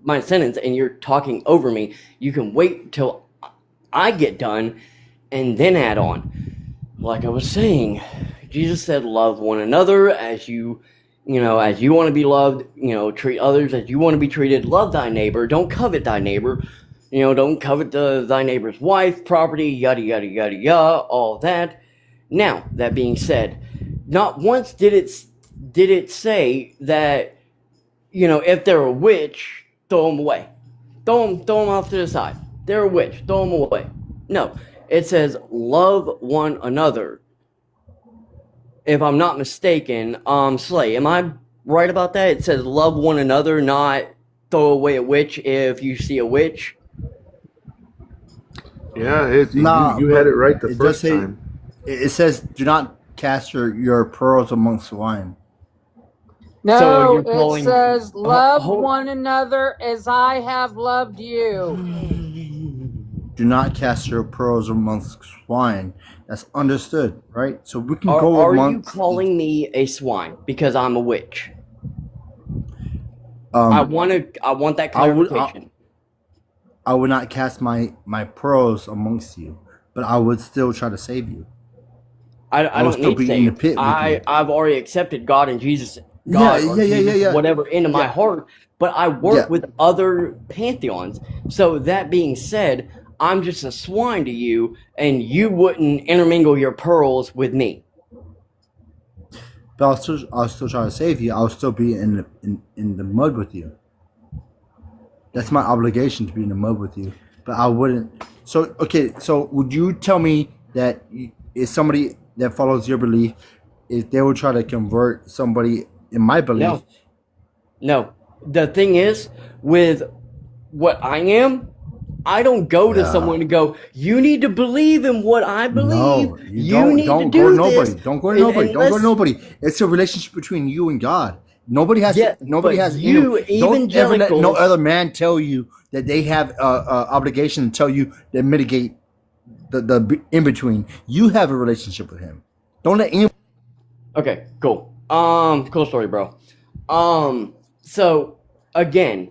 my sentence and you're talking over me. You can wait till I get done and then add on. Like I was saying, Jesus said love one another as you as you want to be loved, treat others as you want to be treated. Love thy neighbor, don't covet thy neighbor. Don't covet thy neighbor's wife, property, yada yada yada yada, all that. Now, that being said, not once did it say that if they're a witch, throw them away, throw them off to the side. They're a witch, throw them away. No, it says love one another. If I'm not mistaken, Slay, am I right about that? It says love one another, not throw away a witch if you see a witch. Yeah, you had but it right the it does first say, time. It says, "Do not cast your pearls amongst swine." So No, you're it calling says, love hold- one another as I have loved you. Do not cast your pearls amongst swine. That's understood, right? So we can Are, go are you amongst. calling me a swine because I'm a witch? I want that clarification. I would not cast my pearls amongst you, but I would still try to save you. I would don't still need be in the saved. pit with you. I've already accepted God and Jesus, Yeah. whatever into my heart. But I work with other pantheons. So that being said, I'm just a swine to you, and you wouldn't intermingle your pearls with me. But I'll still try to save you. I'll still be in the mud with you. That's my obligation, to be in the mud with you. But I wouldn't. So okay. So would you tell me that if somebody that follows your belief, if they would try to convert somebody in my belief? No. The thing is, with what I am, I don't go to someone and go, you need to believe in what I believe. No, you need don't to go do to nobody. this. Don't go to nobody. Don't go to nobody. It's a relationship between you and God. Nobody has. Nobody but has. you don't ever let no evangelicals- other man tell you that they have obligation to tell you that mitigate the in between. You have a relationship with him. Don't let anyone. Okay, cool. Cool story, bro. So again,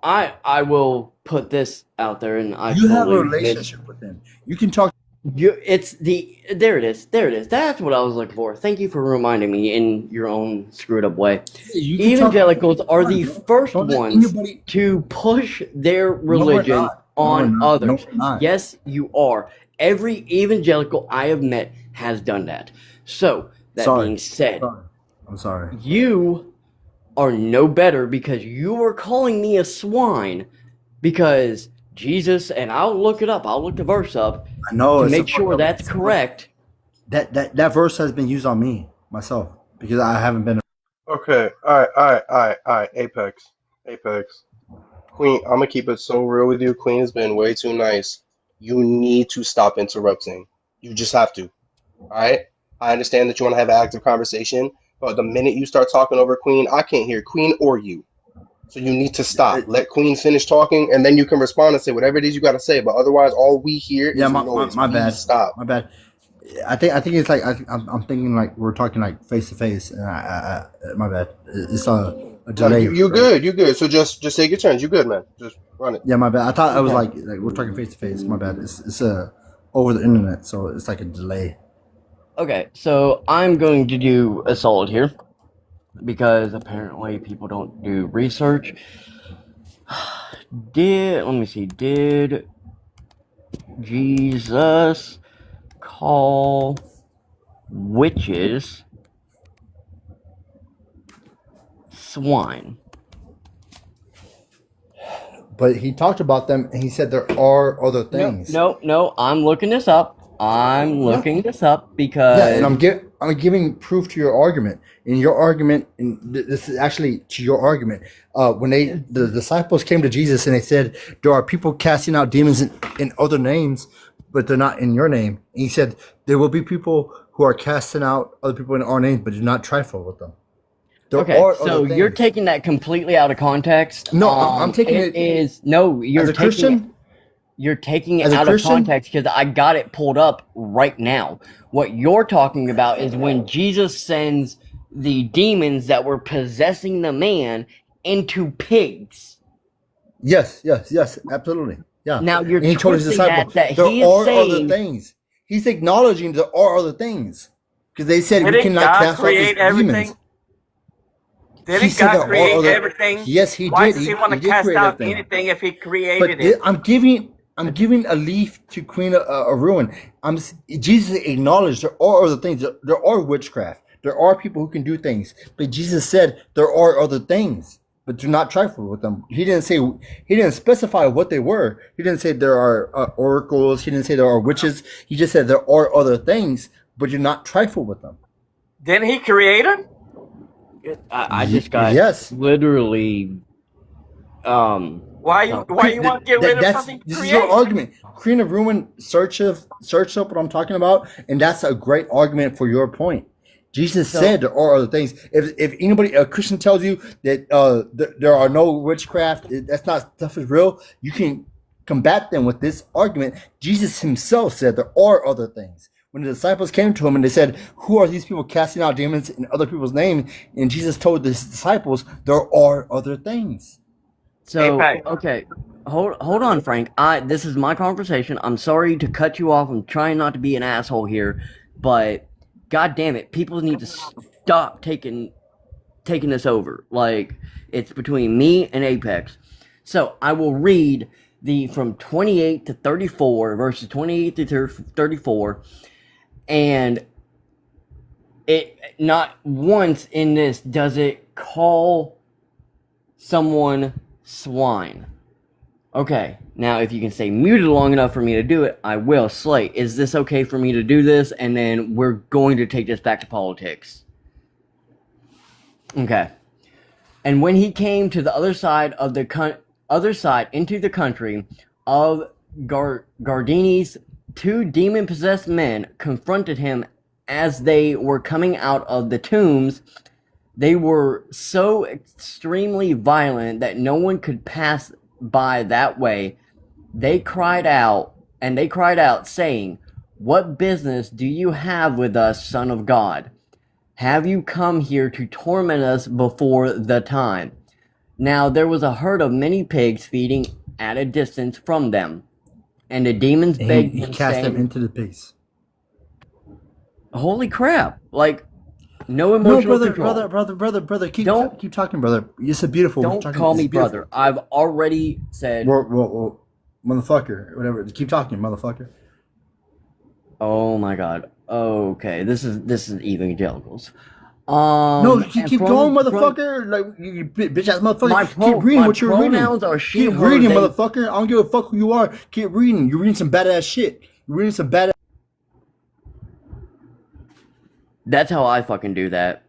I will put this out there, and I You have a totally relationship with him. You can talk. there it is. That's what I was looking for. Thank you for reminding me in your own screwed up way. You can talk- Evangelicals are the first don't let ones anybody- to push their we're religion not. No, on we're not. others. No, we're not. Yes, you are. Every evangelical I have met has done that. So that Sorry. being said, I'm sorry. you are no better because you are calling me a swine because Jesus, and I'll look it up. I'll look the verse up I know. to it's make a- sure that's correct. That verse has been used on me myself because I haven't been. Okay, all right. Apex. Queen, I'm gonna keep it so real with you. Queen has been way too nice. You need to stop interrupting. You just have to. All right? I understand that you want to have an active conversation, but the minute you start talking over Queen, I can't hear Queen or you. So you need to stop. Let Queen finish talking, and then you can respond and say whatever it is you got to say. But otherwise, all we hear Yeah, is my noise. my Please bad. stop. My bad. I think it's like I'm thinking like we're talking like face to face, and my bad. It's a No, delay. you good. You good. So just take your turns. You good, man. Just run it. Yeah, my bad. I thought I was Okay. like we're talking face to face. My bad. It's over the internet, so it's like a delay. Okay, so I'm going to do a solid here because apparently people don't do research. Let me see, did Jesus call witches swine? But he talked about them, and he said there are other things. No, I'm looking this up. Because Yeah, and I'm giving proof to your argument. In your argument, and this is actually to your argument. When the disciples came to Jesus and they said there are people casting out demons in other names, but they're not in your name. And he said there will be people who are casting out other people in our name, but do not trifle with them. There okay, are so other you're things. taking that completely out of context. No, I'm taking it You're as a taking Christian. You're taking it As a out of Christian, context because I got it pulled up right now. What you're talking about is when Jesus sends the demons that were possessing the man into pigs. yes, absolutely. Yeah. Now you're And he told his twisting disciple, that there he is are other saying things. He's acknowledging there are other things. Because they said we Didn't cannot God cast out these create everything? demons. He Didn't said God there are create other. everything? Yes, he Why did. does he want to He did cast create out everything. anything if he But created it? I'm giving a leaf to Queen Ruin. Jesus acknowledged there are other things. There are witchcraft. There are people who can do things. But Jesus said there are other things. But do not trifle with them. He didn't specify what they were. He didn't say there are oracles. He didn't say there are witches. He just said there are other things, but do not trifle with them. Didn't he create it? I just got literally Why you want to get rid of something This is created? your argument. Queen of Ruin, search up what I'm talking about, and that's a great argument for your point. Jesus said there are other things. If anybody, a Christian, tells you that there are no witchcraft, that's not stuff is real, you can combat them with this argument. Jesus himself said there are other things. When the disciples came to him and they said, "Who are these people casting out demons in other people's name?" and Jesus told his disciples, "There are other things." So okay, hold on, Frank. This is my conversation. I'm sorry to cut you off. I'm trying not to be an asshole here, but God damn it, people need to stop taking this over. Like, it's between me and Apex. So I will read from 28 to 34, verses 28 to 34, and it not once in this does it call someone swine. Okay, now if you can stay muted long enough for me to do it, I will. Slay, is this okay for me to do this? And then we're going to take this back to politics. Okay. And when he came to the other side of the other side into the country of Gardenes, 2 demon-possessed men confronted him as they were coming out of the tombs. They were so extremely violent that no one could pass by that way. They cried out, saying, "What business do you have with us, Son of God? Have you come here to torment us before the time?" Now there was a herd of many pigs feeding at a distance from them, and the demons begged He him, cast saying, them into the pigs. "Holy crap! Like, no emotional control." Brother, keep talking, brother. It's a beautiful. Don't call me brother. I've already said. Well, motherfucker, whatever. Keep talking, motherfucker. Oh my God. Okay, this is evangelicals. No, keep going, motherfucker. Like you bitch ass motherfucker. Keep reading what you're reading. Keep reading, motherfucker. I don't give a fuck who you are. Keep reading. You're reading some badass shit. You're reading some badass. That's how I fucking do that.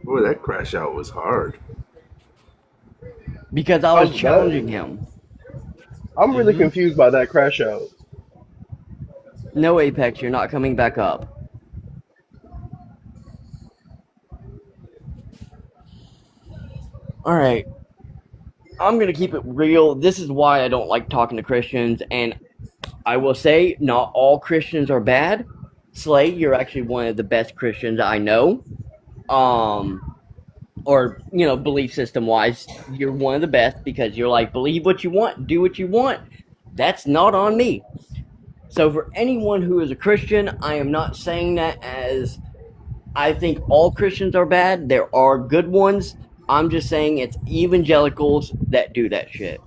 Boy, that crash out was hard. Because I was challenging him. I'm really confused by that crash out. No, Apex, you're not coming back up. Alright. I'm gonna keep it real. This is why I don't like talking to Christians, and I will say, not all Christians are bad. Slay, you're actually one of the best Christians I know. Or, belief system wise, you're one of the best because you're like, believe what you want, do what you want. That's not on me. So for anyone who is a Christian, I am not saying that as I think all Christians are bad. There are good ones. I'm just saying it's evangelicals that do that shit.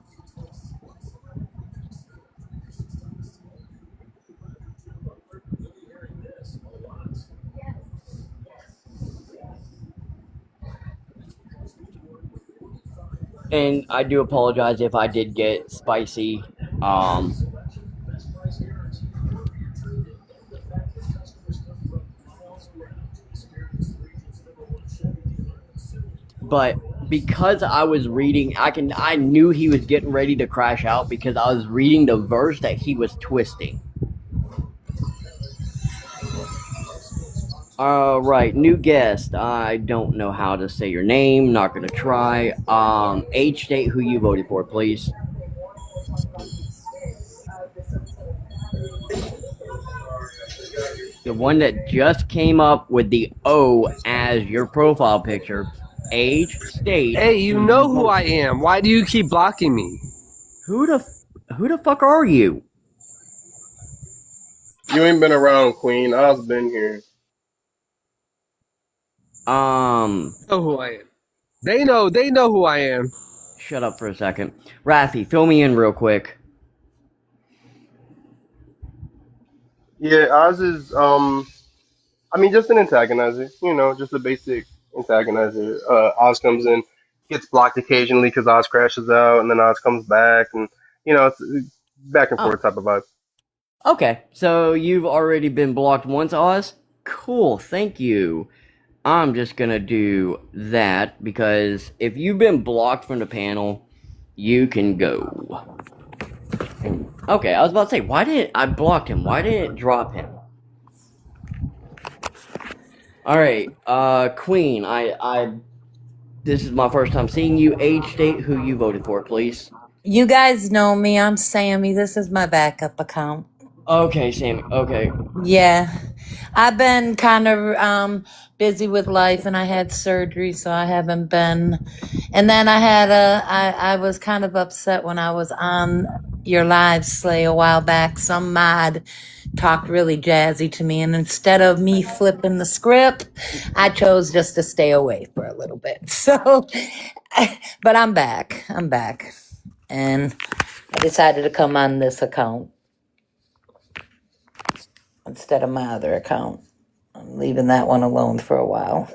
And I do apologize if I did get spicy. But because I was reading, I knew he was getting ready to crash out because I was reading the verse that he was twisting. All right, new guest. I don't know how to say your name. Not gonna try. Age, date, who you voted for, please. The one that just came up with the O as your profile picture. Age, state. Hey, you know who I am. Why do you keep blocking me? Who the fuck are you? You ain't been around, Queen. I've been here. Know who I am. They know who I am. Shut up for a second. Rafi, fill me in real quick. Yeah, Oz is I mean just an antagonizer, you know, just a basic antagonizer. Oz comes in, gets blocked occasionally because Oz crashes out, and then Oz comes back, and you know, it's back and Oh. forth type of vibe. Okay, so you've already been blocked once, Oz? Cool, thank you. I'm just gonna do that because if you've been blocked from the panel, you can go. Okay, I was about to say, why didn't I blocked him? Why didn't it drop him? Alright, Queen, this is my first time seeing you. Age, state, who you voted for, please. You guys know me. I'm Sammy. This is my backup account. Okay, Sammy, okay. Yeah. I've been kind of busy with life, and I had surgery, so I haven't been. And then I was kind of upset when I was on your live, Slay, a while back. Some mod talked really jazzy to me, and instead of me flipping the script, I chose just to stay away for a little bit. So, but I'm back. And I decided to come on this account instead of my other account. I'm leaving that one alone for a while.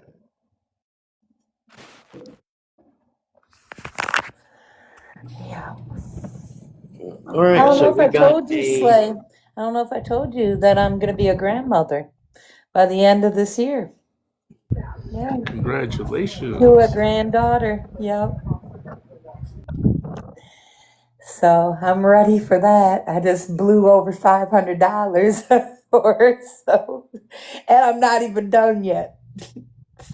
Yeah. All right, I don't so know if we I got told you, Slay. I don't know if I told you that I'm going to be a grandmother by the end of this year. Yeah. Congratulations. To a granddaughter. Yep. So I'm ready for that. I just blew over $500 for her. So, and I'm not even done yet.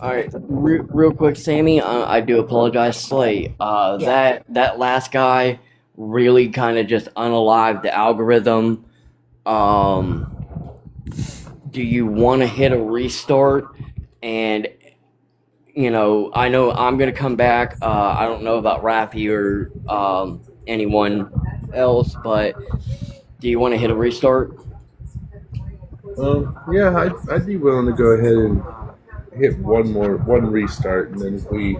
All right, real quick, Sammy. I do apologize, Slay. Yeah. That last guy really kind of just unalived the algorithm. Do you want to hit a restart? And you know I'm gonna come back. I don't know about Rafi or anyone else, but do you want to hit a restart? Yeah, I'd be willing to go ahead and hit one restart, and then if we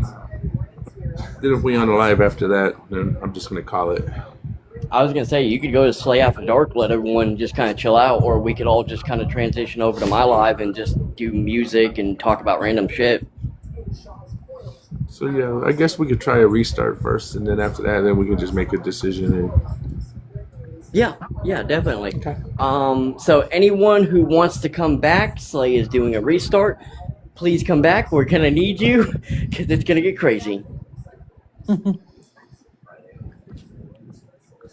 unalive after that, then I'm just gonna call it. I was gonna say you could go to Slay After Dark, let everyone just kind of chill out, or we could all just kind of transition over to my live and just do music and talk about random shit. So yeah, I guess we could try a restart first, and then after that, then we can just make a decision. And Yeah, definitely. So anyone who wants to come back, Slay is doing a restart. Please come back. We're gonna need you because it's gonna get crazy.